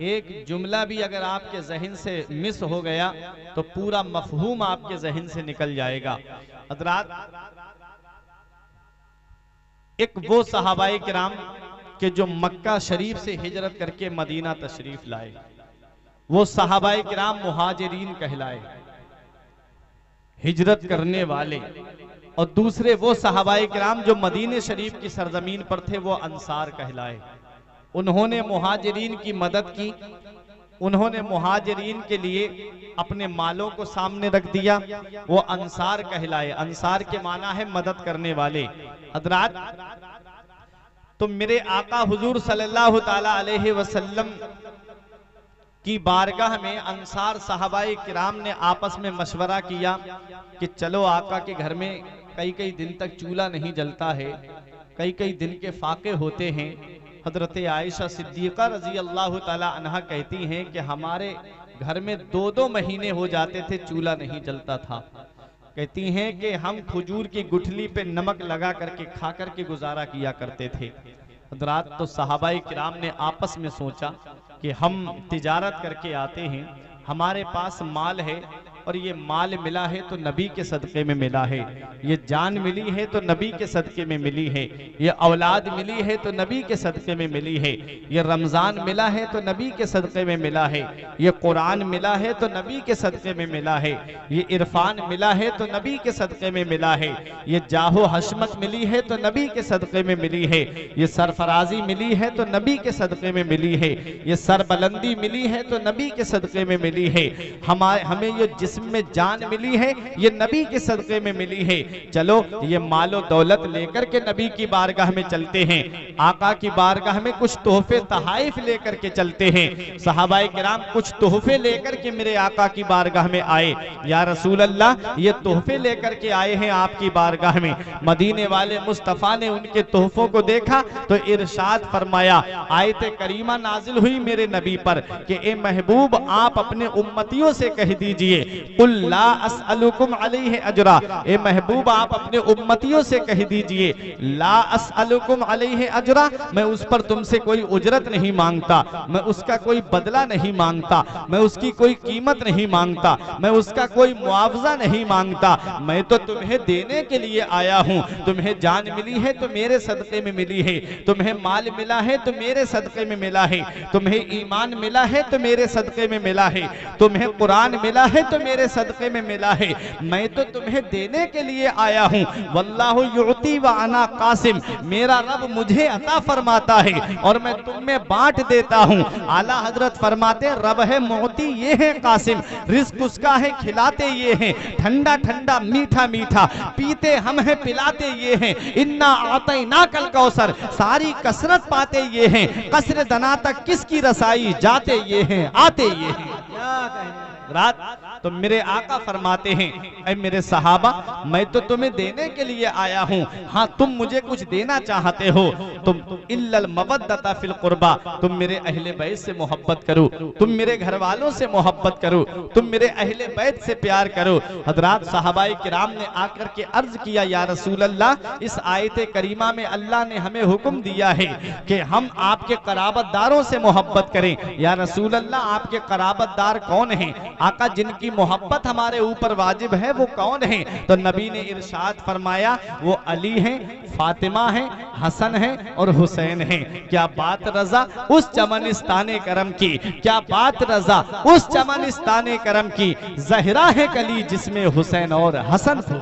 एक जुमला भी अगर आपके जहन से मिस हो गया तो पूरा मफहूम आपके जहन से निकल जाएगा। हज़रात, एक वो सहाबाए किराम के जो मक्का शरीफ से हिजरत करके मदीना तशरीफ लाए, वो सहाबाए किराम मुहाजिरीन कहलाए, हिजरत करने वाले। और दूसरे वो सहाबाए किराम जो मदीने शरीफ की सरजमीन पर थे, वो अंसार कहलाए। उन्होंने मुहाजिरीन की मदद की, उन्होंने मुहाजिरीन के लिए अपने मालों को सामने रख दिया, वो अंसार कहलाए। अंसार के माना है मदद करने वाले। हज़रात, तो मेरे आका हुजूर सल्लल्लाहु ताला अलैहि वसल्लम की बारगाह में अंसार सहाबाए किराम ने आपस में मशवरा किया कि चलो, आका के घर में कई कई दिन तक चूल्हा नहीं जलता है, कई कई दिन के फाके होते हैं। हजरत आयशा सिद्दीक़ा रजी अल्लाह ताला अन्हा कहती हैं कि हमारे घर में 2-2 महीने हो जाते थे चूल्हा नहीं जलता था। कहती हैं कि हम खजूर की गुठली पे नमक लगा करके खा करके गुजारा किया करते थे। हज़रात, तो सहाबाए किराम ने आपस में सोचा कि हम तिजारत करके आते हैं, हमारे पास माल है और ये माल मिला है तो नबी के सदक़े में मिला है, ये जान मिली है तो नबी के सदक़े में मिली है, ये औलाद मिली है तो नबी के सदक़े में मिली है, ये रमज़ान मिला है तो नबी के सदक़े में मिला है, ये कुरान मिला है तो नबी के सदक़े में मिला है, ये इरफान मिला है तो नबी के सदक़े में मिला है, ये जाहो हशमत मिली है तो नबी के सदक़े में मिली है, ये सरफराजी मिली है तो नबी के सदक़े में मिली है, ये सरबलंदी मिली है तो नबी के सदक़े में मिली है, हमें ये जिस्म में जान मिली है ये नबी के सदक़े में मिली है। चलो, ये मालो दौलत लेकर के नबी की बारगाह में चलते हैं, आका की बारगाह में कुछ तोहफे तहाइफ लेकर के चलते हैं। सहाबाए किराम कुछ तोहफे लेकर के मेरे आका की बारगाह में आए। या रसूल अल्लाह, ये तोहफे लेकर के आए हैं आपकी बारगाह में। मदीने वाले मुस्तफ़ा ने उनके तोहफों को देखा तो इरशाद फरमाया, आयत करीमा नाजिल हुई मेरे नबी पर कि ए महबूब, आप अपने उम्मतियों से कह दीजिए, कुल ला अस्अलुकुम अलैहि अजरा। ए महबूब, आप अपने उम्मतियों से कह दीजिए, ला अस्अलुकुम अलैहि अजरा, मैं उस पर तुमसे कोई उजरत नहीं मांगता, मैं उसका कोई बदला नहीं मांगता, मैं उसकी कोई कीमत नहीं मांगता, मैं उसका कोई मुआवजा नहीं मांगता। मैं तो तुम्हें देने के लिए आया हूँ। तुम्हें जान मिली है तो मेरे सदक़े में मिली है, तुम्हें माल मिला है तो मेरे सदक़े में मिला है, तुम्हें ईमान मिला है तो मेरे सदक़े में मिला है, तुम्हें कुरान मिला है तो मेरे सदक़े में मिला है। मैं तो तुम्हें देने के लिए आया हूँ। वल्लाहु युती व अना कासिम, मेरा रब मुझे अता फरमाता है और मैं तुम में बांट देता हूँ। आला हजरत फरमाते, रब है मोती, ये है कासिम, रिज़्क़ उसका है, खिलाते ये हैं, ठंडा ठंडा मीठा मीठा पीते हम हैं, पिलाते ये हैं। इन्ना आतैना कल कौसर, सारी कसरत पाते ये हैं, कसर दना तक किसकी रसाई, जाते ये हैं, आते ये हैं। रात तो मेरे आका फरमाते हैं, ऐ मेरे सहाबा, मैं तो तुम्हें देने के लिए आया हूँ। हाँ, तुम मुझे कुछ देना चाहते हो, तुम इल्लल मवद्दता फिल कुर्बा, तुम मेरे अहले बैत से मोहब्बत करो, तुम मेरे घर वालों से मोहब्बत करो, तुम मेरे अहले बैत से प्यार करो। हजरात, सहाबाए किराम ने आकर के अर्ज किया, या रसूल अल्लाह, इस आयत करीमा में अल्लाह ने हमें हुक्म दिया है कि हम आपके कराबतदारों से मोहब्बत करें। या रसूल अल्लाह, आपके कराबतदार कौन हैं? आका, जिनकी मोहब्बत हमारे ऊपर वाजिब है वो कौन है? तो नबी ने इरशाद फरमाया, वो अली हैं, फातिमा हैं, हसन हैं और हुसैन हैं। क्या बात रजा उस चमनिस्ताने करम की, क्या बात रजा उस चमनिस्ताने करम की, ज़हरा है कली जिसमें हुसैन और हसन थे।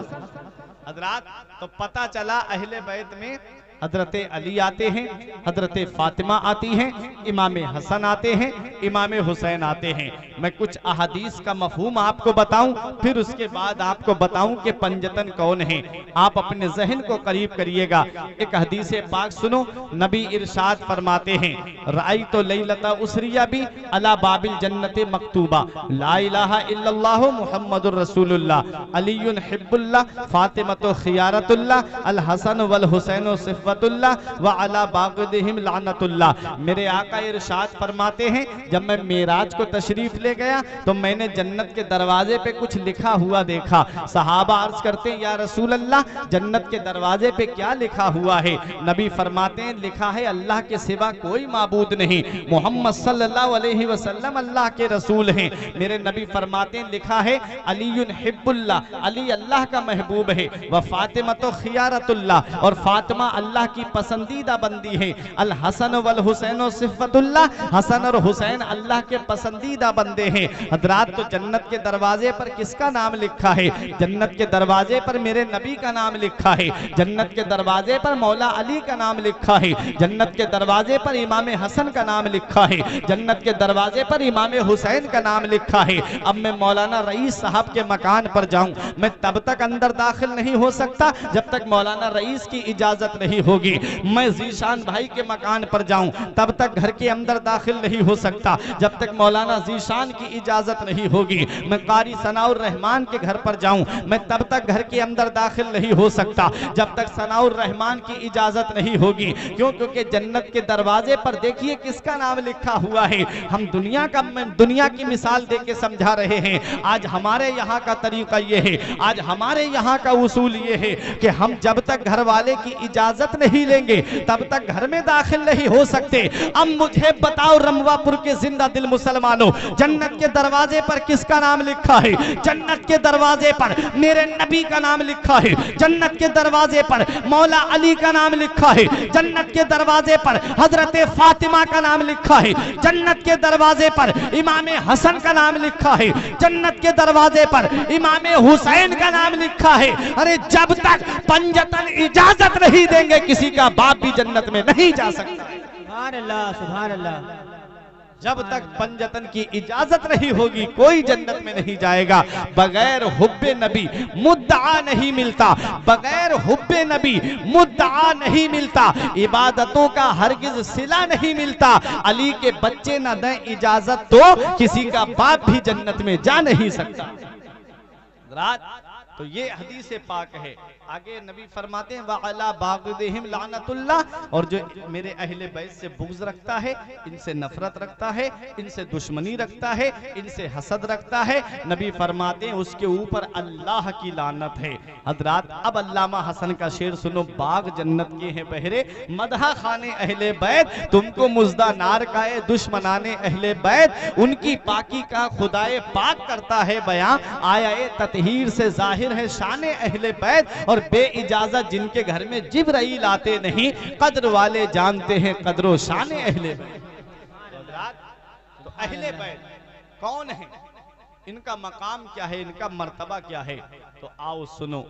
हजरात, तो पता चला अहले बैत में हजरत अली आते हैं, हजरत फातिमा आती हैं, इमाम हसन आते हैं, इमाम हुसैन आते हैं। मैं कुछ अहादीस का मफहूम आपको बताऊं, फिर उसके बाद आपको बताऊं कि पंजतन कौन है। आप अपने जहन को करीब करिएगा। एक हदीस पाक सुनो, नबी इरशाद फरमाते हैं, राई तो लैलता उसरिया भी अला बाबिल जन्नत मकतूबा, ला इलाहा इल्लल्लाहु मुहम्मदुर रसूलुल्लाह, अलीयुन हिब्बुल्लाह, फातिमा तो खियारतुल्लाह, अल हसन वल हुसैन सिफ सिफ़तुल्लाह व अला बाग़िदिहिम लानतुल्लाह। मेरे आका इरशाद फरमाते हैं, जब मैं मेराज को तशरीफ ले गया तो मैंने जन्नत के दरवाजे पे कुछ लिखा हुआ देखा। सहाबा अर्ज करते हैं, या रसूल अल्लाह, जन्नत के दरवाजे पे क्या लिखा हुआ है? नबी फरमाते हैं, लिखा है अल्लाह के सिवा कोई माबूद नहीं, मोहम्मद सल्लल्लाहु अलैहि वसल्लम अल्लाह के रसूल हैं। मेरे नबी फरमाते हैं, लिखा है अलीयुन हिब्बुल्लाह, अली अल्लाह का महबूब है, व फातिमा तो खियारतुल्लाह, और फातिमा अल्लाह की पसंदीदा बंदी है। अल हसन वल हुसैन सिफ़तुल्लाह, हसन और हुसैन अल्लाह के पसंदीदा बंदे हैं। हजरात, तो जन्नत के दरवाजे पर किसका नाम लिखा है? जन्नत के दरवाजे पर मेरे नबी का नाम लिखा है। जन्नत के दरवाजे पर मौला अली का नाम लिखा है। जन्नत के दरवाजे पर इमाम हसन का नाम लिखा है। जन्नत के दरवाजे पर इमाम हुसैन का नाम लिखा है। अब मैं मौलाना रईस साहब के मकान पर जाऊं, मैं तब तक अंदर दाखिल नहीं हो सकता जब तक मौलाना रईस की इजाजत नहीं होगी। मैं जीशान भाई के मकान पर जाऊं, तब तक घर के अंदर दाखिल नहीं हो सकता जब तक मौलाना जीशान की इजाजत नहीं होगी। मैं कारी सनाउर रहमान के घर पर जाऊं, मैं तब तक घर के अंदर दाखिल नहीं हो सकता जब तक सनाउर रहमान की इजाजत नहीं होगी। क्यों? क्योंकि जन्नत के दरवाजे पर देखिए किसका नाम लिखा हुआ है। हम दुनिया की मिसाल दे के समझा रहे हैं। आज हमारे यहाँ का तरीका ये है, आज हमारे यहाँ का उसूल ये है कि हम जब तक घर वाले की इजाजत नहीं लेंगे तब तक घर में दाखिल नहीं हो सकते। अब मुझे बताओ रमवापुर के जिंदा दिल मुसलमानों, जन्नत के दरवाजे पर किसका नाम लिखा है? जन्नत के दरवाजे पर मेरे नबी का नाम लिखा है। जन्नत के दरवाजे पर मौला अली का नाम लिखा है। जन्नत के दरवाजे पर हजरत फातिमा का नाम लिखा है। जन्नत के दरवाजे पर इमाम हसन का नाम लिखा है। जन्नत के दरवाजे पर इमाम हुसैन का नाम लिखा है। अरे जब तक पंजतन इजाजत नहीं देंगे किसी का बाप भी जन्नत में नहीं जा सकता। सुभान अल्लाह, सुभान अल्लाह। जब तक पंजतन की इजाजत नहीं होगी कोई जन्नत में नहीं जाएगा। बगैर हुब्बे नबी मुद्दा नहीं मिलता, बगैर हुब्बे नबी मुद्दा नहीं मिलता, इबादतों का हरगिज सिला नहीं मिलता। अली के बच्चे न दें इजाजत तो किसी का बाप भी जन्नत में जा नहीं सकता। तो ये हदीस पाक है। आगे नबी फरमाते हैं वअला बाग़िदिहिम लानतुल्लाह, और जो मेरे अहले बैत से बुग़्ज़ रखता है, इनसे नफरत रखता है, इनसे दुश्मनी रखता है, इनसे हसद रखता है, नबी फरमाते हैं उसके ऊपर अल्लाह की लानत है। हजरात, अब अल्लामा हसन का शेर सुनो, बाग जन्नत के हैं बहरे मदहा खाने अहले बैत, तुमको मुज़दा नार का दुश्मनाने अहले बैत, उनकी पाकी का खुदाए पाक करता है बयां, आया ततहीर से जाहिर है शाने अहले बैत, और बे इजाजत जिनके घर में जिब्राइल आते नहीं, कद्र वाले जानते हैं कद्रो शाने अहले बैत। तो अहले बैत कौन है, इनका मकाम क्या है, इनका मर्तबा क्या है? तो आओ सुनो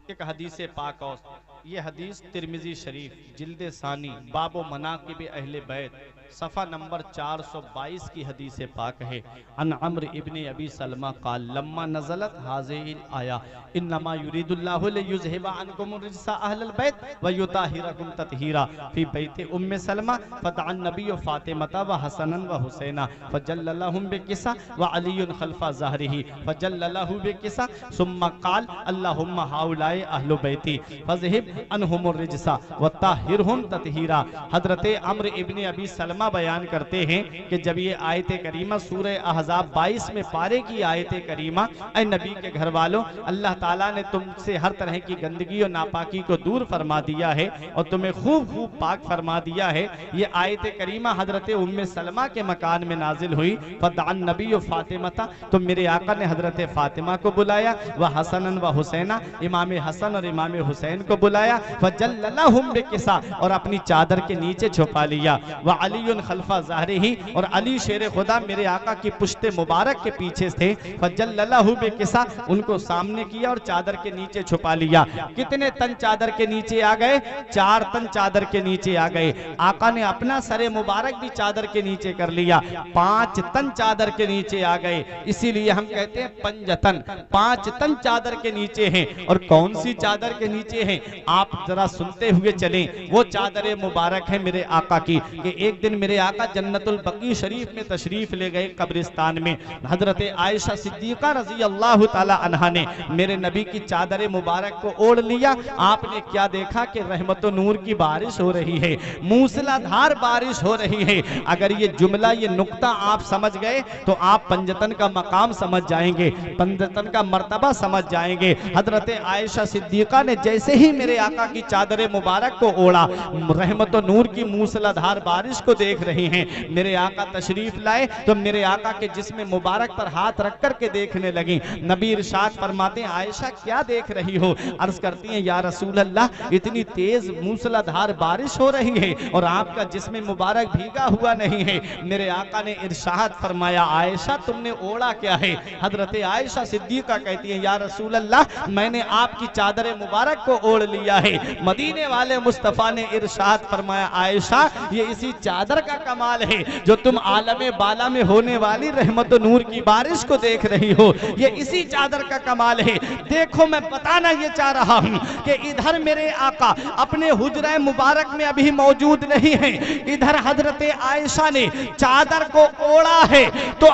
एक हदीस पाक। और ये हदीस तिरमिजी शरीफ जिल्द सानी बाबो मनाकिब अहले बैत सफ़ा नंबर 422 की हदीस पाक है। अन अम्र इब्ने अबी सलमा क़ाल लम्मा नज़लत हाज़िहिल आया इन्नमा युरीदुल्लाहु लियुज़हिबा अन्कुम रिज्सा अहलल बैत व युताहिरकुम तत्हीरा फी बैत उम्मे सलमा फदअन नबी फातिमा व हसनन व हुसैना फजल्ललहुम बिकिसा व अलीयुन खल्फा ज़हरिही फजल्ललहु बिकिसा सुम्मा क़ाल अल्लाहुम्मा हाउलाए अहलु बैती फज़हिब अनहुमुर रिज्सा व ताहिरहुम तत्हीरा। हज़रत अम्र इब्ने अबी सलमा बयान करते हैं कि जब ये आयत करीमा सूरह अहज़ाब 22 में पारे की आयत करीमा, ऐ नबी के घर वालों, अल्लाह ताला ने तुमसे हर तरह की गंदगी और नापाकी को दूर फरमा दिया है और तुम्हें खूब खूब पाक फरमा दिया है। ये आयत करीमा हजरत उम्मे सलमा के मकान में नाजिल हुई। फदअन नबी व फातिमा, तो मेरे आका ने हजरत फातिमा को बुलाया, वह हसनन व हुसैना, इमाम हसन और इमाम हुसैन को बुलाया, फजल्ललहुम बिकिसा, और अपनी चादर के नीचे छुपा लिया, व अलीयुन खल्फा ज़हरिही, और अली शेर खुदा मेरे आका की पुश्ते मुबारक के पीछे थे, फजल्ललहु बिकिसा, उनको सामने किया और चादर के नीचे छुपा लिया। कितने तन चादर के नीचे आ गए? 4 तन चादर के नीचे आ गए। आका ने अपना सरे मुबारक भी चादर के नीचे कर लिया, 5 तन चादर के नीचे आ गए। इसीलिए हम कहते हैं पंजतन, 5 तन चादर के नीचे हैं। और कौन सी चादर के नीचे हैं? आप जरा सुनते हुए चलें। वो चादर मुबारक है मेरे आका की कि एक दिन दिन मेरे आका जन्नतुल बकी शरीफ में तशरीफ ले गए कब्रिस्तान में। हजरत आयशा सिद्दीका रजी अल्लाह ताला अन्हा ने मेरे नबी की चादर मुबारक को ओढ़ लिया। आपने क्या देखा कि रहमत नूर की बारिश हो रही है, मूसलाधार बारिश हो रही है। अगर ये जुमला, ये नुक्ता आप समझ गए तो आप पंजतन का मकाम समझ जाएंगे, पंजतन का मर्तबा समझ जाएंगे। हजरत आयशा सिद्दीका ने जैसे ही मेरे आका की चादर मुबारक को ओढ़ा, रहमत नूर की मूसलाधार बारिश को देख रही हैं। मेरे आका तशरीफ लाए तो मेरे आका के जिस्म मुबारक पर हाथ रख करके देखने लगी। नबी इरशाद फरमाते हैं, आयशा क्या देख रही हो? अर्ज करती हैं, या रसूल अल्लाह, इतनी तेज मूसलाधार बारिश हो रही है और आपका जिस्म मुबारक भीगा हुआ नहीं है। मेरे आका ने इरशाद फरमाया, आयशा तुमने ओढ़ा क्या है? हजरत आयशा सिद्दीका कहती है, या रसूल अल्लाह, मैंने आपकी चादर मुबारक को ओढ़ लिया है। मदीने वाले मुस्तफा ने इरशाद फरमाया, आयशा ये इसी चादर का कमाल है जो तुम आलमे बाला में होने वाली रहमत नूर की बारिश को देख रही हो। ये इसी चादर का कमाल है। देखो, मैं बताना ये चाह रहा हूं कि इधर मेरे आका अपने हुजरा मुबारक में अभी मौजूद नहीं है, इधर हजरत आयशा ने चादर को ओढ़ा है तो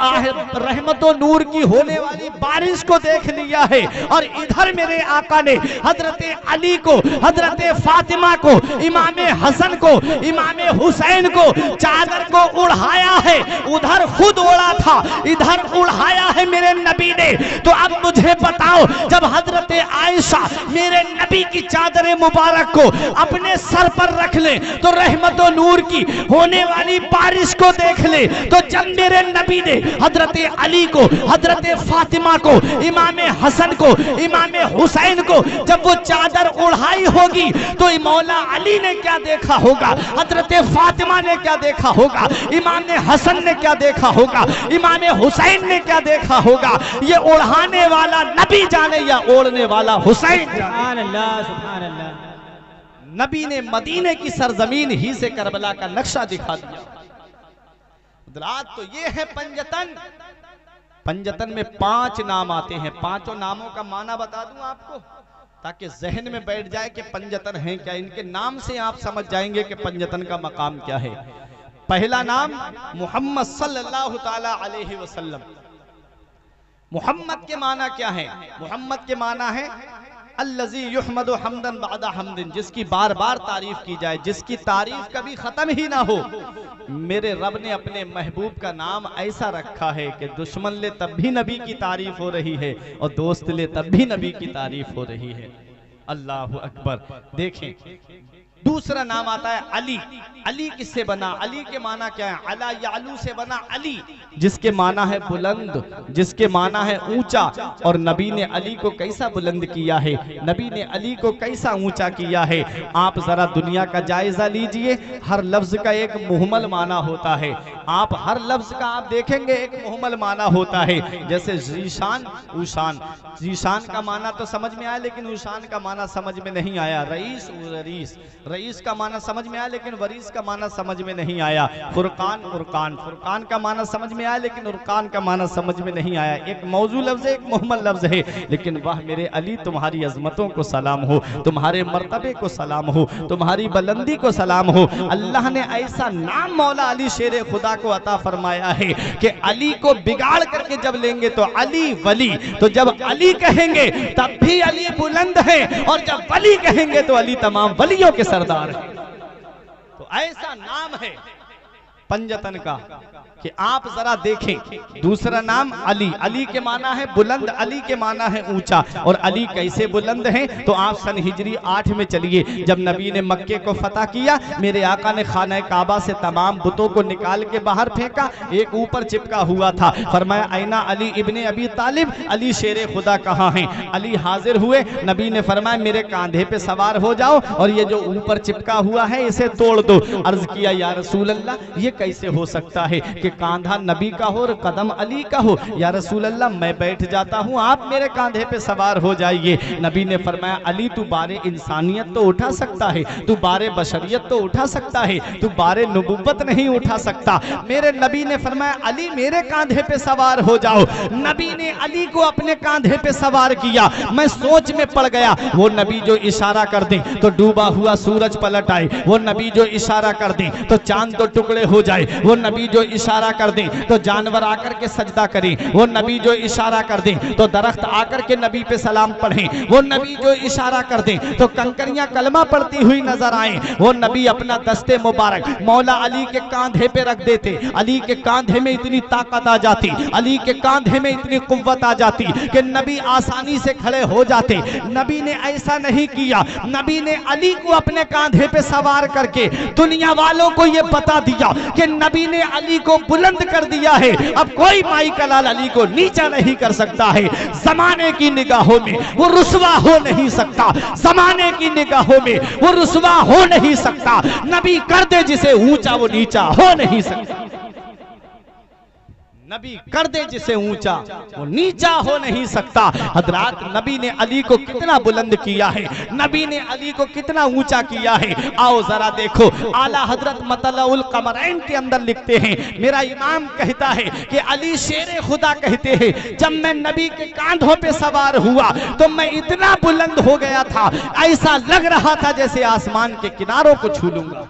रहमत नूर की होने वाली बारिश को देख लिया है। और इधर मेरे आका ने हजरत अली को, हजरत फातिमा को, इमाम हसन को, इमाम हुसैन को चादर को उड़ाया है। उधर खुद ओढ़ा था, इधर उड़ाया है मेरे नबी ने। तो अब मुझे बताओ, जब हजरत आयशा मेरे नबी की चादर मुबारक को अपने सर पर रख ले तो रहमत नूर की होने वाली बारिश को देख ले, तो जब मेरे नबी ने हजरत अली को, हजरत फातिमा को, इमाम हसन को, इमाम हुसैन को जब वो चादर उड़ाई होगी तो मौला अली ने क्या देखा होगा, हजरत फातिमा ने क्या देखा होगा, इमाम हसन ने क्या देखा होगा, इमाम हुसैन ने क्या देखा होगा? ये उड़ाने वाला नबी जाने या ओढ़ने वाला हुसैन जाने। सुभान अल्लाह, सुभान अल्लाह। नबी ने मदीने की सरजमीन ही से करबला का नक्शा दिखा दिया। तो ये है पंजतन। पंजतन में 5 नाम आते हैं। 5 नामों का माना बता दूं आपको ताकि जहन में बैठ जाए कि पंजतन है क्या। इनके नाम से आप समझ जाएंगे कि पंजतन का मकाम क्या है। पहला नाम मोहम्मद सल्लल्लाहु ताला अलैहि वसल्लम। मोहम्मद के माना क्या है? मोहम्मद के माना है अल्लज़ी युहमदु हम्दन बअदा हम्दिन, जिसकी बार बार तारीफ की जाए, जिसकी तारीफ कभी खत्म ही ना हो। मेरे रब ने अपने महबूब का नाम ऐसा रखा है कि दुश्मन ले तब भी नबी की तारीफ हो रही है और दोस्त ले तब भी नबी की तारीफ हो रही है। अल्लाह अकबर। देखें, दूसरा नाम आता है अली। अली किससे बना? अली के माना क्या है? अला यालू से बना अली, जिसके माना है बुलंद, जिसके माना है ऊंचा। और नबी ने अली को कैसा बुलंद किया है, नबी ने अली को कैसा ऊंचा किया है। आप जरा दुनिया का जायजा लीजिए, हर लफ्ज का एक मुहमल माना होता है। आप हर लफ्ज का आप देखेंगे एक मुहमल माना होता है। जैसे जीशान, ऊशान। जीशान का माना तो समझ में आया लेकिन ऊशान का माना समझ में नहीं आया। रईस, वरीस। रईस का माना समझ में आया लेकिन वरीस का माना समझ में नहीं आया। फुरकान, उरकान। फुरकान का माना समझ में आया लेकिन उरकान का माना समझ में नहीं आया। एक मौजू लफ्ज है, एक मुहम्मल लफ्ज है। लेकिन वाह मेरे अली, तुम्हारी अजमतों को सलाम हो, तुम्हारे मर्तबे को सलाम हो, तुम्हारी बुलंदी को सलाम हो। अल्लाह ने ऐसा नाम मौला अली शेर खुदा को अता फरमाया है कि अली को बिगाड़ करके जब लेंगे तो अली वली, तो जब अली कहेंगे तब भी अली बुलंद है और जब वली कहेंगे तो अली तमाम वलियों के सरदार है। तो ऐसा नाम है पंजतन का कि आप जरा देखें। दूसरा नाम अली। अली के माना है बुलंद, अली के माना है ऊंचा। और अली कैसे बुलंद हैं? तो आप सन हिजरी 8 में चलिए, जब नबी ने मक्के को फतह किया, मेरे आका ने खाना काबा से तमाम बुतों को निकाल के बाहर फेंका। एक ऊपर चिपका हुआ था। फरमाया, ऐना अली इब्ने अबी तालिब, अली शेर खुदा कहाँ हैं? अली हाजिर हुए। नबी ने फरमाया, मेरे कांधे पे सवार हो जाओ और ये जो ऊपर चिपका हुआ है इसे तोड़ दो। अर्ज किया, या रसूल अल्लाह, ये कैसे हो सकता है कि कांधा नबी का हो और कदम अली का हो, या रसूल अल्लाह मैं बैठ जाता हूँ, आप मेरे कांधे पे सवार हो जाइए। नबी ने फरमाया अली तू बारे इंसानियत तो उठा सकता है, तू बारे बशरियत तो उठा सकता है, तू बारे नबुव्वत नहीं उठा सकता। मेरे नबी ने फरमाया अली मेरे कांधे पे सवार हो जाओ। नबी ने अली को अपने कांधे पे सवार किया। मैं सोच में पड़ गया, वो नबी जो इशारा कर दे तो डूबा हुआ सूरज पलट आए, वो नबी जो इशारा कर दे तो चांद दो टुकड़े हो जाए, वो नबी जो इशारा कर दे तो जानवर आकर के सजदा करें, वो नबी जो इशारा कर दे तो दरख्त आकर के नबी पे सलाम पढ़ें, वो नबी जो इशारा कर दे तो कंकरियां कलमा पढ़ती हुई नजर आए। वो नबी अपना दस्ते मुबारक मौला अली के कांधे पे रख देते, अली के कांधे में इतनी ताकत आ जाती, अली के कांधे में इतनी कुव्वत आ जाती कि नबी आसानी से खड़े हो जाते। नबी ने ऐसा नहीं किया, नबी ने अली को अपने कांधे पे सवार करके दुनिया वालों को यह बता दिया कि नबी ने अली को बुलंद कर दिया है, अब कोई माई का लाल अली को नीचा नहीं कर सकता है। जमाने की निगाहों में वो रुसवा हो नहीं सकता, जमाने की निगाहों में वो रुसवा हो नहीं सकता। नबी कर दे जिसे ऊंचा वो नीचा हो नहीं सकता, नबी कर दे जिसे ऊंचा वो नीचा हो नहीं सकता। हजरात नबी ने अली को कितना बुलंद किया है, नबी ने अली को कितना ऊंचा किया है। आओ जरा देखो, आला हजरत मतलउल कमरैन के अंदर लिखते हैं, मेरा इमाम कहता है कि अली शेर खुदा कहते हैं, जब मैं नबी के कांधों पे सवार हुआ तो मैं इतना बुलंद हो गया था, ऐसा लग रहा था जैसे आसमान के किनारों को छू लूंगा,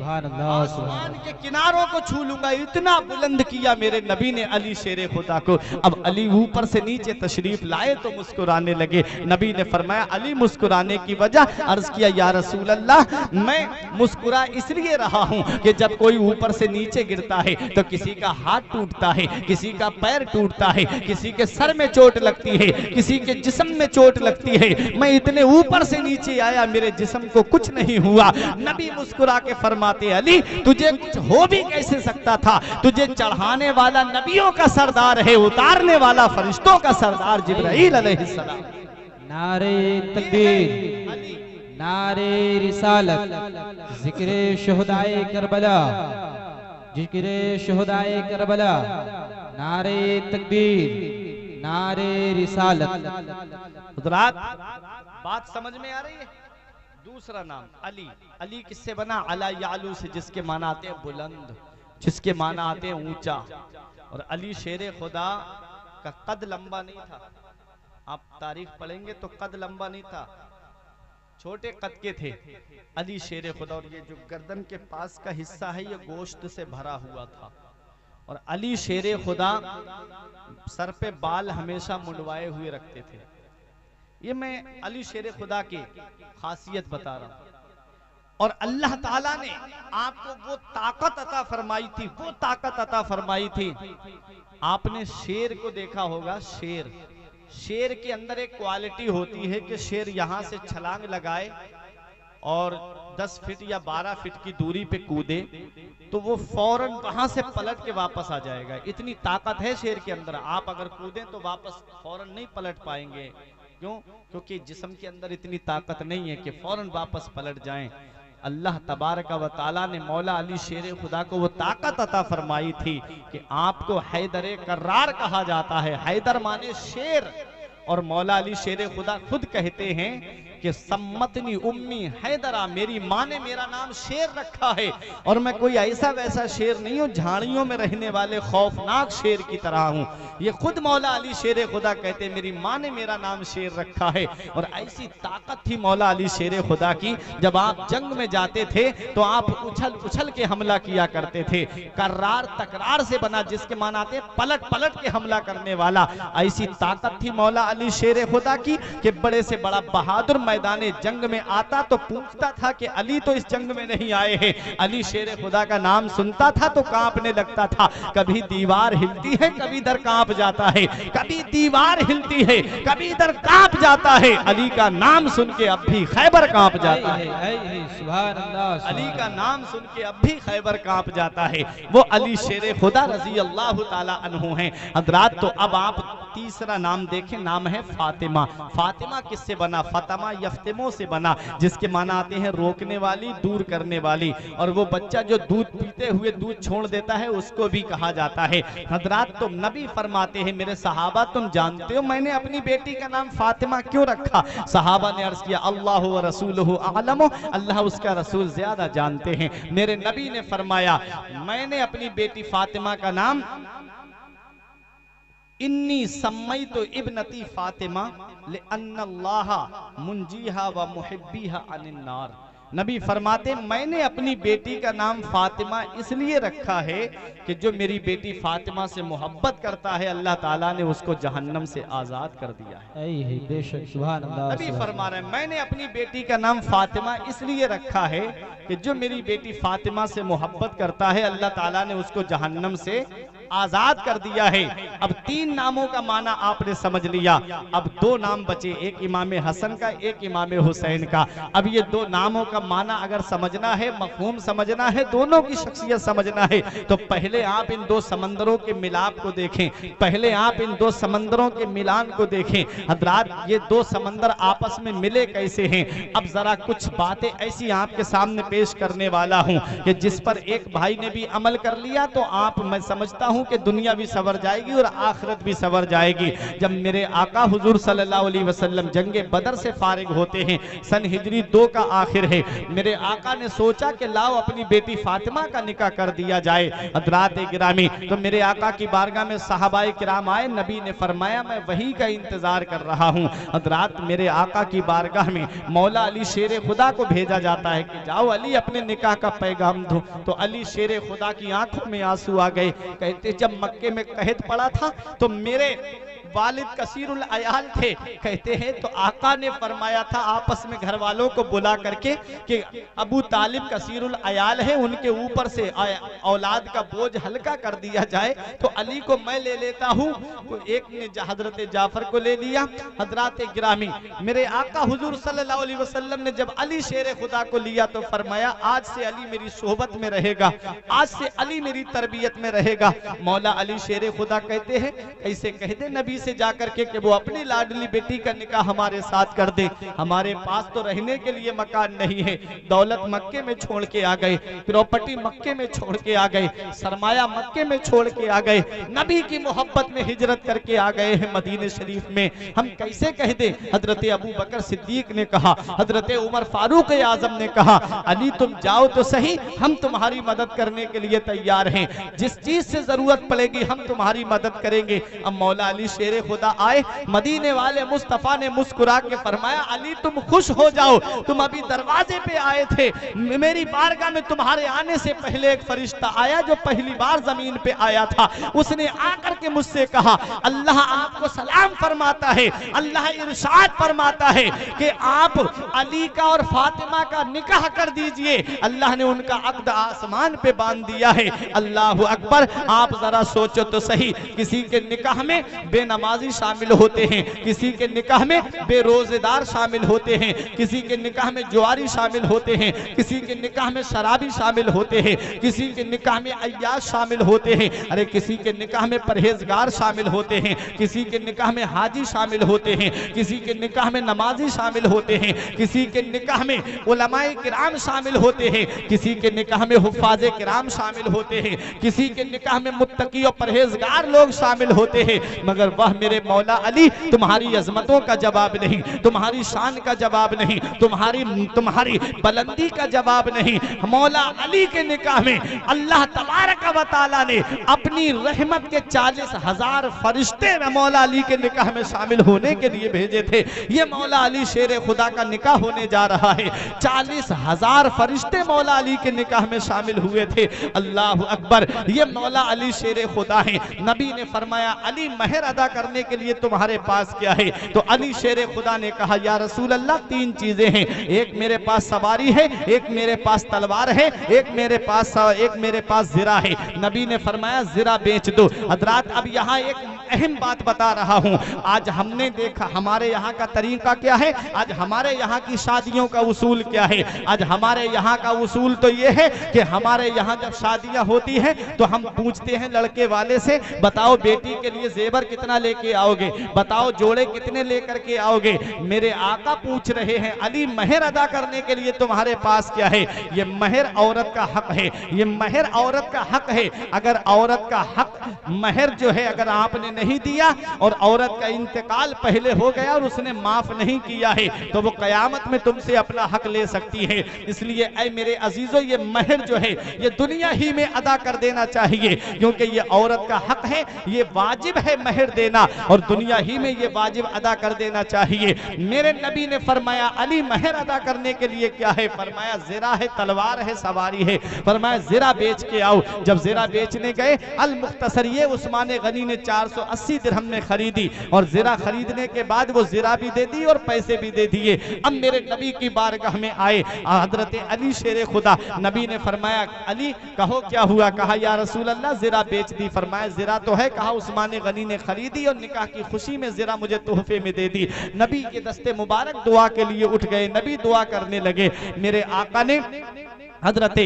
आसमान के किनारों को छू लूंगा, इतना बुलंद किया मेरे नबी ने अली शेरे खुदा को। अब अली ऊपर से नीचे तशरीफ लाए तो मुस्कुराने लगे। नबी ने फरमाया अली मुस्कुराने की वजह, अर्ज किया या रसूल अल्लाह मैं मुस्कुरा इसलिए रहा हूं कि जब कोई ऊपर से नीचे गिरता है तो किसी का हाथ टूटता है, किसी का पैर टूटता है, किसी के सर में चोट लगती है, किसी के जिस्म में चोट लगती है। मैं इतने ऊपर से नीचे आया, मेरे जिस्म को कुछ नहीं हुआ। नबी मुस्कुरा के फरमाते अली तुझे कुछ हो भी कैसे सकता था, तुझे चढ़ाने वाला नबियों का सरदार है, उतारने वाला फरिश्तों का सरदार जिब्राइल अलैहिस्सलाम। नारे तकबीर, नारे रिसालत, जिक्रे शुहदाए करबला, जिक्रे शुहदाए करबला, नारे तकबीर, नारे रिसालत। हज़रात बात समझ में आ रही है। दूसरा नाम अली, अली किससे बना, अला यालू से, जिसके माना आते हैं बुलंद, जिसके माना आते हैं ऊंचा। और अली शेरे खुदा का कद लंबा नहीं था, आप तारीख पढ़ेंगे तो कद लंबा नहीं था, छोटे कद के थे अली शेरे खुदा। और ये जो गर्दन के पास का हिस्सा है ये गोश्त से भरा हुआ था। और अली शेरे खुदा सर पे बाल हमेशा मुंडवाए हुए रखते थे। ये मैं अली शेरे खुदा की खासियत बता रहा हूं। और अल्लाह ताला ने आपको वो ताकत अता फरमाई थी, वो ताकत अता फरमाई थी। आपने शेर को देखा होगा, शेर, शेर के अंदर एक क्वालिटी होती है कि शेर यहां से छलांग लगाए और 10 फीट या 12 फीट की दूरी पे कूदे तो वो फौरन वहां से पलट के वापस आ जाएगा। इतनी ताकत है शेर के अंदर। आप अगर कूदें तो वापस फौरन नहीं पलट पाएंगे। क्यों? क्योंकि जिस्म के अंदर इतनी ताकत नहीं है कि फौरन वापस पलट जाएं। अल्लाह तबारक व ताला ने मौला अली शेर खुदा को वो ताकत अता फरमाई थी कि आपको हैदर कर्रार कहा जाता है। हैदर माने शेर। और मौला अली शेर खुदा खुद कहते हैं कि सम्मतनी उम्मी हैदरा, मेरी माँ ने मेरा नाम शेर रखा है। और मैं कोई ऐसा वैसा शेर नहीं हूँ, झाड़ियों में रहने वाले खौफनाक शेर की तरह हूँ। ये खुद मौला अली शेर खुदा कहते हैं मेरी माँ ने मेरा नाम शेर रखा है। और ऐसी ताकत थी मौला अली शेर खुदा की, जब आप जंग में जाते थे तो आप उछल उछल के हमला किया करते थे। कर्रार तकरार से बना, जिसके मानाते पलट पलट के हमला करने वाला। ऐसी ताकत थी मौला अली शेर खुदा की कि बड़े से बड़ा बहादुर मैदाने जंग में आता तो पूछता था कि अली तो इस जंग में नहीं आए हैं। अली शेर खुदा का नाम सुनता था तो कांपने लगता था। कभी दीवार हिलती है, कभी इधर कांप जाता है, कभी दीवार हिलती है, कभी इधर कांप जाता है। अली का नाम सुन के अब भी खैबर कांप जाता है। अली का नाम सुन के अब भी खैबर कांप जाता है। वो अली शेर खुदा रजी अल्लाह ताला अन्हु हैं। हज़रात तो अब आप तीसरा नाम देखें, नाम है फातिमा। फातिमा किससे बना? फतमा यफ्तिमो से बना, जिसके माना आते हैं रोकने वाली, दूर करने वाली। और वो बच्चा जो दूध पीते हुए दूध छोड़ देता है उसको भी कहा जाता है। हजरात, तो नबी फरमाते हैं, मेरे सहाबा तुम जानते हो मैंने अपनी बेटी का नाम फातिमा क्यों रखा? सहाबा ने अर्ज किया, अल्लाह व रसूलुहु आलम, अल्लाह उसका रसूल ज्यादा जानते हैं। मेरे नबी ने फरमाया, मैंने अपनी बेटी फातिमा का नाम इन्नी सम्मई तो इब्नती फातिमा ले अन्नल्लाह मुंजीहा व मुहिब्बीहा अनिन्नार। नबी फरमाते, मैंने अपनी बेटी का नाम फातिमा इसलिए रखा है कि जो मेरी बेटी फातिमा से मोहब्बत करता है अल्लाह ताला ने उसको जहन्नम से आजाद कर दिया है। बेशक, सुभान अल्लाह। नबी फरमा रहे हैं, मैंने अपनी बेटी का नाम फातिमा इसलिए रखा है कि जो मेरी बेटी फातिमा से मोहब्बत करता है अल्लाह ताला ने उसको जहन्नम से आजाद कर दिया है। अब 3 नामों का माना आपने समझ लिया। अब 2 नाम बचे, एक इमाम हसन का, एक इमाम हुसैन का। अब ये 2 नामों का माना अगर समझना है, मफहूम समझना है, दोनों की शख्सियत समझना है, तो पहले आप इन 2 समंदरों के मिलाप को देखें, पहले आप इन 2 समंदरों के मिलान को देखें। हजरात, ये 2 समंदर आपस में मिले कैसे हैं? अब जरा कुछ बातें ऐसी आपके सामने पेश करने वाला हूं कि जिस पर एक भाई ने भी अमल कर लिया तो आप, मैं समझता हूं कि दुनिया भी सवर जाएगी और आखिरत भी सवर जाएगी। जब मेरे आका हुजूर सल्लल्लाहु अलैहि वसल्लम जंगे बदर से फारिग होते हैं, सन हिजरी 2 का आखिर है, मेरे आका ने सोचा कि लाओ अपनी बेटी फातिमा का निकाह कर दिया जाए। हजरात गिरामी, तो मेरे आका की बारगाह में सहाबाए किराम आए, नबी ने फरमाया मैं वही का इंतजार कर रहा हूं। हजरात, मेरे आका की बारगाह में मौला अली शेर खुदा को भेजा जाता है कि जाओ अली अपने निकाह का पैगाम दो। तो अली शेर खुदा की आंखों में आंसू आ गए। कहते, जब मक्के में कहत पड़ा था तो मेरे वालिद कसीरुल अयाल थे। कहते हैं तो आका ने फरमाया था आपस में घर वालों को बुला करके कि अबू तालिब कसीरुल अयाल है, उनके ऊपर से औलाद का बोझ हल्का कर दिया जाए। तो अली को मैं ले लेता हूँ। तो एक ने हजरत जाफर को ले लिया। हजरत गिरामी, मेरे आका हुजूर सल्लल्लाहु अलैहि वसल्लम ने जब अली शेर खुदा को लिया तो फरमाया आज से अली मेरी सोहबत में रहेगा, आज से अली मेरी तरबियत में रहेगा। मौला अली शेर खुदा कहते हैं, ऐसे कह दे नबी से जाकर के कि वो अपनी लाडली बेटी का निकाह हमारे साथ कर दे। हमारे पास तो रहने के लिए मकान नहीं है, दौलत मक्के में छोड़ के आ गए, प्रॉपर्टी मक्के में छोड़ के आ गए, सरमाया मक्के में छोड़ के आ गए, नबी की मोहब्बत में हिजरत करके आ गए हैं मदीने शरीफ में। हम कैसे कह दे? हजरत अबू बकर सिद्दीक ने कहा, हजरत उमर फारूक आजम ने कहा, अली तुम जाओ तो सही, हम तुम्हारी मदद करने के लिए तैयार हैं, जिस चीज से जरूरत पड़ेगी हम तुम्हारी मदद करेंगे। अब मौला अली शेर खुदा आए, मदीने वाले मुस्तफा ने मुस्कुरा के फरमाया, अली तुम खुश हो जाओ, तुम अभी दरवाजे पे आए थे, मेरी बारगाह में तुम्हारे आने से पहले एक फरिश्ता आया जो पहली बार जमीन पे आया था। उसने आकर के मुझसे कहा, अल्लाह आपको सलाम फरमाता है, अल्लाह इरशाद फरमाता है कि आप अली का और फातिमा का निकाह कर दीजिए। अल्लाह ने उनका अक्द आसमान पे बांध दिया है। अल्लाह अकबर। आप जरा सोचो तो सही, किसी के निकाह में बेनमाजी शामिल होते हैं, किसी के निकाह में बेरोजेदार शामिल होते हैं, किसी के निकाह में जुआरी शामिल होते हैं, किसी के निकाह में शराबी शामिल होते हैं, किसी के निकाह में अय्याश शामिल होते हैं, अरे किसी के निकाह में परहेजगार शामिल होते हैं, किसी के निकाह में हाजी शामिल होते हैं, किसी के निकाह में नमाजी शामिल होते हैं, किसी के निकाह में उलमाए किराम शामिल होते हैं, किसी के निकाह में हुफ्फाज़े किराम शामिल होते हैं, किसी के निकाह में मुत्तकी और परहेजगार लोग शामिल होते हैं। मगर वह मेरे मौला अली तुम्हारी अजमतों का जवाब नहीं, तुम्हारी शान का जवाब नहीं, तुम्हारी बुलंदी का जवाब नहीं। मौला अली के निकाह में अल्लाह तबारक व तआला ने अपनी रहमत के 40,000 फरिश्ते मौला अली के निकाह में शामिल होने के लिए भेजे थे। ये मौला अली शेर खुदा का निकाह होने जा रहा है। 40,000 फरिश्ते मौला अली के निकाह में शामिल हुए थे। अल्लाह अकबर। ये मौला अली शेर खुदा है। नबी ने फरमाया, अली महर अदा करने के लिए तुम्हारे पास क्या है? तो अली शेर खुदा ने कहा, या रसूल अल्लाह 3 चीजें हैं, एक मेरे पास सवारी है, एक मेरे पास तलवार है, एक मेरे पास ज़िरा है। नबी ने फरमाया ज़िरा बेच दो। हजरात अब यहाँ एक अहम बात बता रहा हूं। आज हमने देखा हमारे यहाँ का तरीका क्या है, आज हमारे यहाँ की शादियों का उसूल क्या है। आज हमारे यहाँ का उसूल तो ये है कि हमारे यहाँ जब शादियां होती हैं तो हम पूछते हैं लड़के वाले से, बताओ बेटी के लिए जेवर कितना लेके आओगे, बताओ जोड़े कितने लेकर के आओगे। मेरे आका पूछ रहे हैं अली महर अदा करने के लिए तुम्हारे पास क्या है। ये महर औरत का हक है, ये महर औरत का हक है। अगर औरत का हक महर जो है अगर आपने नहीं दिया और औरत का इंतकाल पहले हो गया और उसने माफ नहीं किया है तो वो कयामत में तुमसे अपना हक ले सकती है। इसलिए ऐ मेरे अजीजों, ये महर जो है ये दुनिया ही में अदा कर देना चाहिए, क्योंकि ये औरत का हक है, ये वाजिब है महर देना और दुनिया ही में ये वाजिब अदा कर देना चाहिए। मेरे नबी ने फरमाया अली महर अदा करने के लिए क्या है, फरमाया जिरा है, तलवार है, सवारी है। फरमाया जिरा बेच के आओ। जब जिरा बेचने गए, अल मुख्तसर ये उस्मान गनी ने 480 दिरहम में खरीदी और जिरा खरीदने के बाद वो जिरा भी दे दी और पैसे भी दे दिए। अब मेरे नबी की बारगाह में आए हजरत अली शेरे खुदा, नबी ने फरमाया अली कहो क्या हुआ। कहा या रसूल अल्लाह जिरा बेच दी। फरमाया जिरा तो है। कहा उस्मान गनी ने खरीदी और निकाह की खुशी में जिरा मुझे तोहफे में दे दी। नबी के दस्ते मुबारक दुआ के लिए उठ गए, नबी दुआ करने लगे। मेरे आका ने हजरते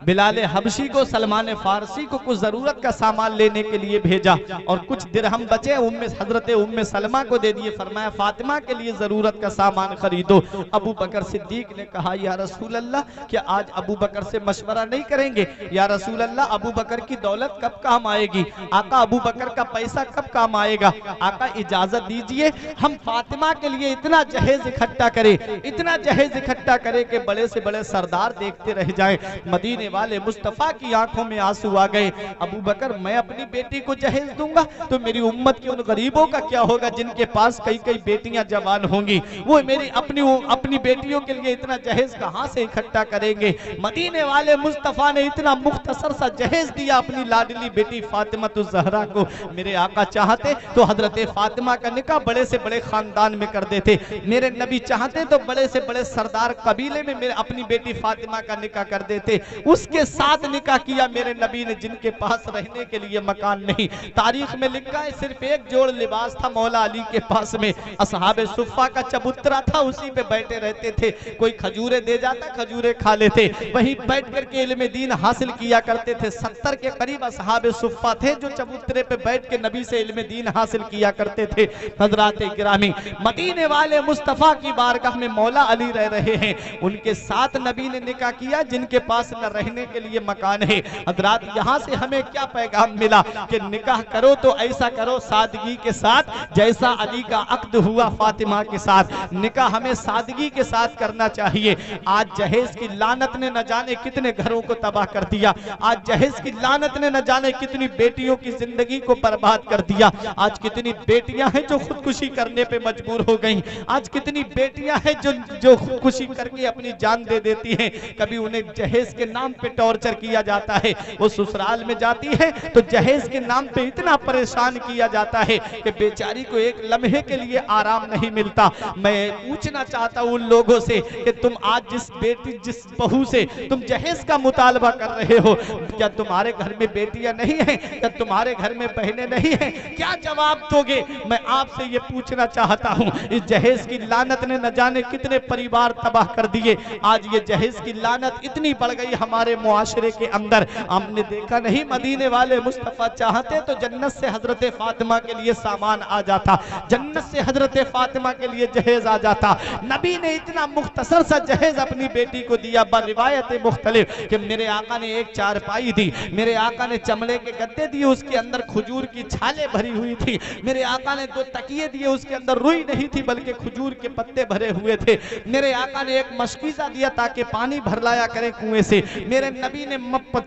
बिलाल हबशी को सलमान फारसी को कुछ जरूरत का सामान लेने के लिए भेजा और कुछ दिरहम बचे हजरत उम्मे सलमा को दे दिए। फरमाया फातिमा के लिए जरूरत का सामान खरीदो। अबू बकर सिद्दीक ने कहा या रसूल अल्लाह क्या आज अबू बकर से मशवरा नहीं करेंगे। या रसूल अल्लाह अबू बकर की दौलत कब काम आएगी, आका अबू बकर का पैसा कब काम आएगा। आका इजाजत दीजिए हम फातिमा के लिए इतना जहेज इकट्ठा करें, इतना जहेज इकट्ठा करें कि बड़े से बड़े सरदार देखते रहे जाए। मदीने वाले मुस्तफा की आंखों में आंसू आ गए। अबू बकर मैं अपनी बेटी को जहेज दूंगा तो मेरी उम्मत के उन गरीबों का क्या होगा जिनके पास कई कई बेटियां जवान होंगी, वो मेरी अपनी बेटियों के लिए इतना जहेज कहां से इकट्ठा करेंगे। मदीने वाले मुस्तफा ने इतना मुख्तसर सा जहेज दिया अपनी लाडली बेटी फातिमा ज़हरा को। मेरे आका चाहते तो हजरत फातिमा का निकाह बड़े से बड़े खानदान में कर देते। मेरे नबी चाहते तो बड़े से बड़े सरदार कबीले में मेरे अपनी बेटी फातिमा का निकाह कर देते। उसके साथ निकाह किया मेरे नबी ने जिनके पास रहने के लिए मकान नहीं। तारीख में लिखा है सिर्फ एक जोड़ लिबास था मौला अली के पास में, असहाबे सुफ़ा का चबूतरा था, उसी पे बैठे रहते थे। कोई खजूरें दे जाता, खजूरें खा लेते, वहीं बैठ करके इल्म दीन हासिल किया करते थे। 70 के करीब असहाबे सुफ़ा थे जो चबूतरे पे बैठ के नबी से इल्म दीन हासिल किया करते थे। हज़रात गिरामी मदीने वाले मुस्तफा की बारगाह में मौला अली रह रहे हैं, उनके साथ नबी ने निकाह किया जिनके पास न रहने के लिए मकान है। हजरात यहाँ से हमें क्या पैगाम मिला कि निकाह करो तो ऐसा करो सादगी के साथ जैसा अली का अक्द हुआ फातिमा के साथ। निकाह हमें सादगी के साथ करना चाहिए। आज जहेज की लानत ने न जाने कितने घरों को तबाह कर दिया। आज जहेज की लानत ने न जाने कितनी बेटियों की जिंदगी को बर्बाद कर दिया। आज कितनी बेटियां हैं जो खुदकुशी करने पे मजबूर हो गई। आज कितनी बेटियां हैं जो खुदकुशी करके अपनी जान दे देती हैं। कभी उन्हें जहेज के नाम पे टॉर्चर किया जाता है, वो ससुराल में जाती है तो जहेज के नाम पे इतना परेशान किया जाता है कि बेचारी को एक लम्हे के लिए आराम नहीं मिलता। मैं पूछना चाहता हूं उन लोगों से कि तुम आज जिस बहू से तुम जहेज का मुतालबा कर रहे हो, क्या तुम्हारे घर में बेटियां नहीं हैं, क्या तुम्हारे घर में बहनें नहीं हैं, क्या जवाब दोगे। मैं आपसे ये पूछना चाहता हूं। इस जहेज की लानत ने न जाने कितने परिवार तबाह कर दिए। आज ये जहेज की लानत इतनी बढ़ गई हमारे मुआशरे के अंदर। हमने देखा नहीं मदीने वाले मुस्तफा चाहते तो जन्नत से हजरत फातिमा के लिए सामान आ जाता, जन्नत से हजरत फातिमा के लिए जहेज आ जाता। नबी ने इतना मुख्तसर सा जहेज अपनी बेटी को दिया। रिवायत मुख्तलिफ कि मेरे आका ने एक चारपाई दी, मेरे आका ने चमड़े के गद्दे दिए, उसके अंदर खजूर की छाले भरी हुई थी। मेरे आका ने 2 तकिए दिए, उसके अंदर रुई नहीं थी बल्कि खजूर के पत्ते भरे हुए थे। मेरे आका ने एक मशकीज़ा दिया ताकि पानी भर लाया करें कुएं से। मेरे नबी ने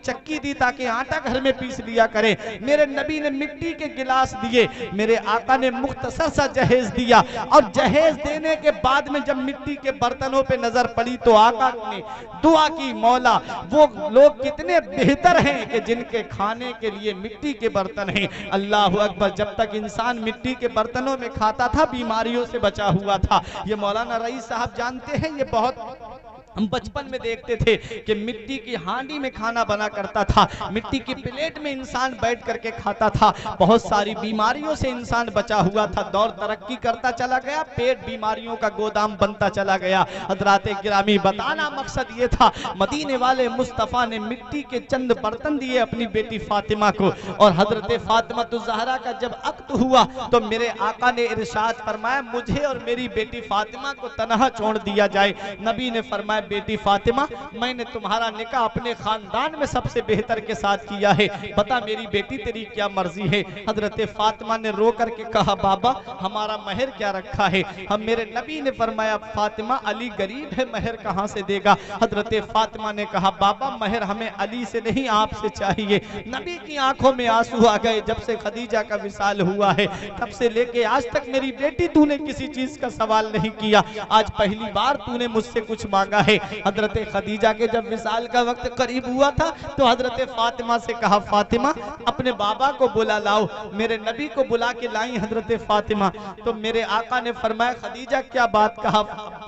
चक्की दी ताकि आटा घर में पीस लिया करें। मेरे नबी ने मिट्टी के गिलास दिए। मेरे आका ने मुख्तसर सा जहेज दिया और जहेज देने के बाद में जब मिट्टी के बर्तनों पे नजर पड़ी तो आका ने दुआ की, मौला वो लोग कितने बेहतर हैं कि जिनके खाने के लिए मिट्टी के बर्तन हैं। अल्लाह अकबर। जब तक इंसान मिट्टी के बर्तनों में खाता था बीमारियों से बचा हुआ था। ये मौलाना रईस साहब जानते हैं, ये बहुत हम बचपन में देखते थे कि मिट्टी की हांडी में खाना बना करता था, मिट्टी की प्लेट में इंसान बैठ करके खाता था। बहुत सारी बीमारियों से इंसान बचा हुआ था, दौर तरक्की करता चला गया, पेट बीमारियों का गोदाम बनता चला गया। हजरात गिरामी, बताना मकसद ये था, मदीने वाले मुस्तफ़ा ने मिट्टी के चंद बर्तन दिए अपनी बेटी फातिमा को, और हजरत फातिमा तो ज़हरा का जब अक्त हुआ तो मेरे आका ने इरशाद फरमाया, मुझे और मेरी बेटी फातिमा को तनहा छोड़ दिया जाए। नबी ने फरमाया, बेटी फातिमा, मैंने तुम्हारा निकाह अपने खानदान में सबसे बेहतर के साथ किया है, बता मेरी बेटी तेरी क्या मर्जी है। हजरत फातिमा ने रो करके कहा, बाबा हमारा महर क्या रखा है। हम मेरे नबी ने फरमाया, फातिमा अली गरीब है, महर कहां से देगा। हजरत फातिमा ने कहा, बाबा महर हमें अली से नहीं आपसे चाहिए। नबी की आंखों में आंसू आ गए। जब से खदीजा का विसाल हुआ है तब से लेके आज तक मेरी बेटी तूने किसी चीज का सवाल नहीं किया, आज पहली बार तूने मुझसे कुछ मांगा है। हजरत खदीजा के जब विसाल का वक्त करीब हुआ था तो हजरत फातिमा से कहा, फातिमा अपने बाबा को बुला लाओ। मेरे नबी को बुला के लाई हजरत फातिमा। तो मेरे आका ने फरमाया, खदीजा क्या बात कहा।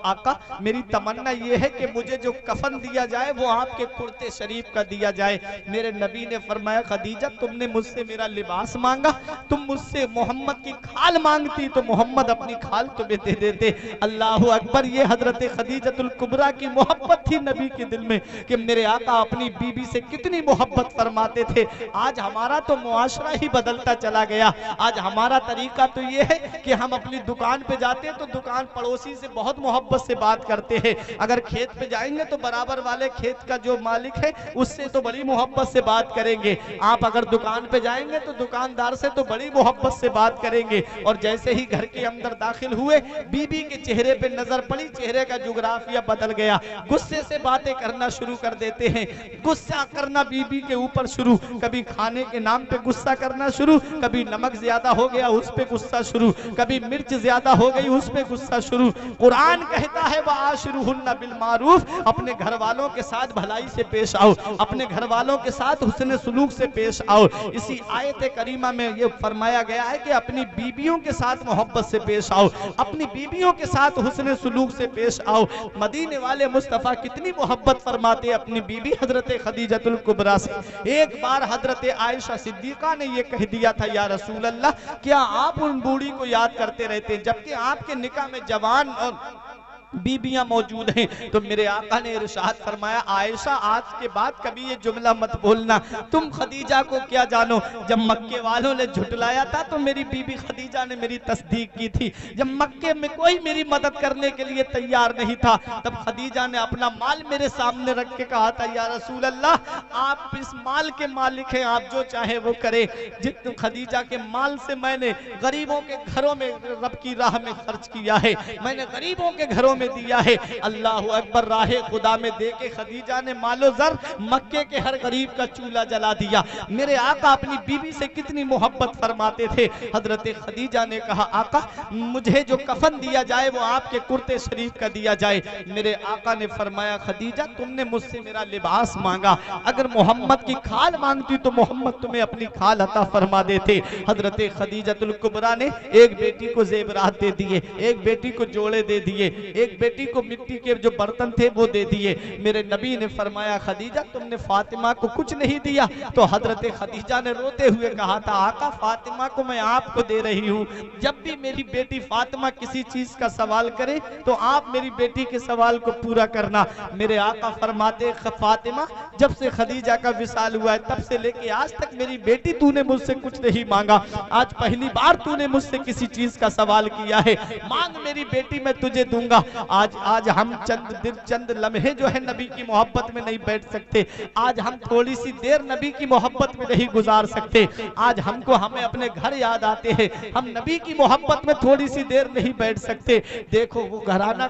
आका मेरी तमन्ना ये है कि मुझे जो कफन दिया जाए वो आपके कुर्ते शरीफ का दिया जाए। मेरे नबी ने फरमाया, खदीजा तुमने मुझसे मेरा लिबास मांगा, तुम मुझसे मोहम्मद की खाल मांगती तो मोहम्मद अपनी खाल तुम्हें दे देते। अल्लाह अकबर। ये हजरत खदीजतुल कुबरा की मोहब्बत थी नबी के दिल में कि मेरे आका अपनी बीबी से कितनी मोहब्बत फरमाते थे। आज हमारा तो मुआशरा ही बदलता चला गया। आज हमारा तरीका तो ये है कि हम अपनी दुकान पे जाते हैं तो दुकान पड़ोसी से बहुत मोहब्बत से बात करते हैं, अगर खेत पे जाएंगे तो बराबर वाले खेत का जो मालिक है उससे तो बड़ी मोहब्बत से बात करेंगे। आप अगर दुकान पे जाएंगे तो दुकानदार से तो बड़ी मोहब्बत से बात करेंगे। और जैसे ही घर के अंदर दाखिल हुए, बीबी के चेहरे पे नजर पड़ी, चेहरे का जुग्राफिया बदल गया, गुस्से से बातें करना शुरू कर देते हैं, गुस्सा करना बीबी के ऊपर शुरू, कभी खाने के नाम पे गुस्सा करना शुरू, कभी नमक ज्यादा हो गया उस पे गुस्सा शुरू, कभी मिर्च ज्यादा हो गई उस पे गुस्सा शुरू। कुरान कहता है, वाशिरुहुन्ना बिल मारूफ, अपने घर वालों के साथ भलाई से पेश आओ, अपने घर वालों के साथ हुस्न सुलूक से पेश आओ। इसी आयत करीमा में ये फरमाया गया है कि अपनी बीबियों के साथ मोहब्बत से पेश आओ, अपनी बीबियों के साथ हुस्न सुलूक से पेश आओ। मदीने वाले मुस्तफ़ा कितनी मोहब्बत फरमाते अपनी बीबी हजरत खदीजतुल कुबरा से। एक बार हजरत आयशा सिद्दीका ने ये कह दिया था, या रसूल अल्लाह, क्या आप उन बूढ़ी को याद करते रहते हैं जबकि आपके निकाह में जवान और बीबियां मौजूद हैं। तो मेरे आका ने इरशाद फरमाया, आयशा आज के बाद कभी ये जुमला मत बोलना, तुम खदीजा को क्या जानो। जब मक्के वालों ने झुटलाया था तो मेरी बीबी खदीजा ने मेरी तस्दीक की थी। जब मक्के में कोई मेरी मदद करने के लिए तैयार नहीं था तब खदीजा ने अपना माल मेरे सामने रख के कहा था, या रसूल अल्लाह, आप इस माल के मालिक हैं, आप जो चाहे वो करे। जितने खदीजा के माल से मैंने गरीबों के घरों में रब की राह में खर्च किया है, मैंने गरीबों के घरों में दिया है। अल्लाह अकबर। राहे खुदा में दे के खदीजा ने मालो जर मक्के के हर गरीब का चूल्हा जला दिया। मेरे आका अपनी बीबी से कितनी मोहब्बत फरमाते थे। हजरत खदीजा ने कहा, आका मुझे जो कफन दिया जाए वो आपके कुर्ते शरीफ का दिया जाए। मेरे आका ने फरमाया, खदीजा तुमने मुझसे मेरा लिबास मांगा, अगर मोहम्मद की खाल मांगती तो मोहम्मद तुम्हें अपनी खाल अता फरमा देते। हजरत खदीजतुल कुबरा ने एक बेटी को जेवरात दे दिए, एक बेटी को जोड़े दे दिए, एक बेटी को मिट्टी के जो बर्तन थे वो दे दिए। मेरे नबी ने फरमाया, खदीजा तुमने फातिमा को कुछ नहीं दिया। तो हजरत खदीजा ने रोते हुए कहा था, आका फातिमा को मैं आपको दे रही हूँ, जब भी मेरी बेटी फातिमा किसी चीज का सवाल करे तो आप मेरी बेटी के सवाल को पूरा करना। मेरे आका फरमाते, फातिमा जब से खदीजा का विसाल हुआ है तब से लेके आज तक मेरी बेटी तूने मुझसे कुछ नहीं मांगा, आज पहली बार तूने मुझसे किसी चीज का सवाल किया है, मांग मेरी बेटी मैं तुझे दूंगा। आज हम चंद लम्हे जो है नबी की मोहब्बत में नहीं बैठ सकते, आज हम थोड़ी सी देर नबी की मोहब्बत में नहीं गुजार सकते, आज हमें अपने घर याद आते हैं, हम नबी की मोहब्बत में थोड़ी सी देर नहीं बैठ सकते। देखो वो घराना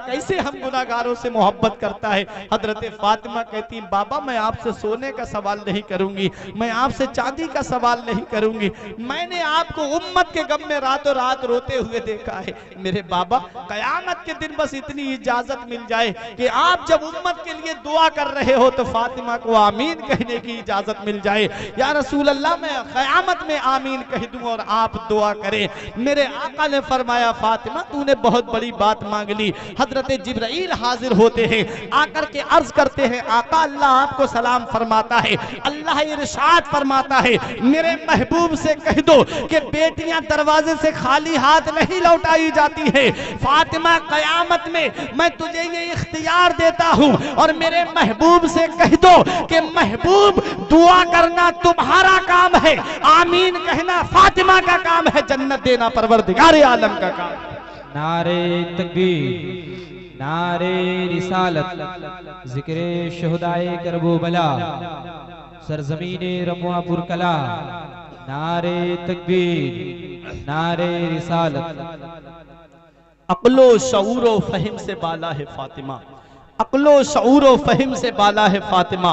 कैसे हम गुनाहगारों से मोहब्बत करता है। हजरत फातिमा कहती, बाबा मैं आपसे सोने का सवाल नहीं करूंगी, मैं आपसे चांदी का सवाल नहीं करूंगी, मैंने आपको उम्मत के गम में रातों रात रोते हुए देखा है। मेरे बाबा काबा, कयामत के दिन बस इतनी इजाजत मिल जाए कि आप जब उम्मत के लिए दुआ कर रहे हो तो फातिमा को आमीन कहने की इजाजत मिल जाए। या रसूल अल्लाह, मैं कयामत में आमीन कह दूं और आप दुआ करें। मेरे आका ने फरमाया, फातिमा तूने बहुत बड़ी बात मांग ली। हजरत जिब्राइल हाजिर होते हैं, आकर के अर्ज करते हैं, आका अल्लाह आपको सलाम फरमाता है। अल्लाह इरशाद फरमाता है, मेरे महबूब से कह दो कि बेटियां दरवाजे से खाली हाथ नहीं लौटाई जाती है। फातिमा कयामत में मैं तुझे ये इख्तियार देता हूं और मेरे महबूब से कह दो कि महबूब दुआ करना तुम्हारा काम है, आमीन कहना फातिमा का काम है, जन्नत देना परवरदिगार आलम का काम। नारे तकबीर, नारे रिसालत, जिक्रे शुहदाए करबला, सरजमीने रमुआपुर कला, नारे तकबीर, नारे रिसालत। अक्लो शऊरो फहिम से बाला है फातिमा, अक्लो शऊरो फहिम से बाला है फातिमा,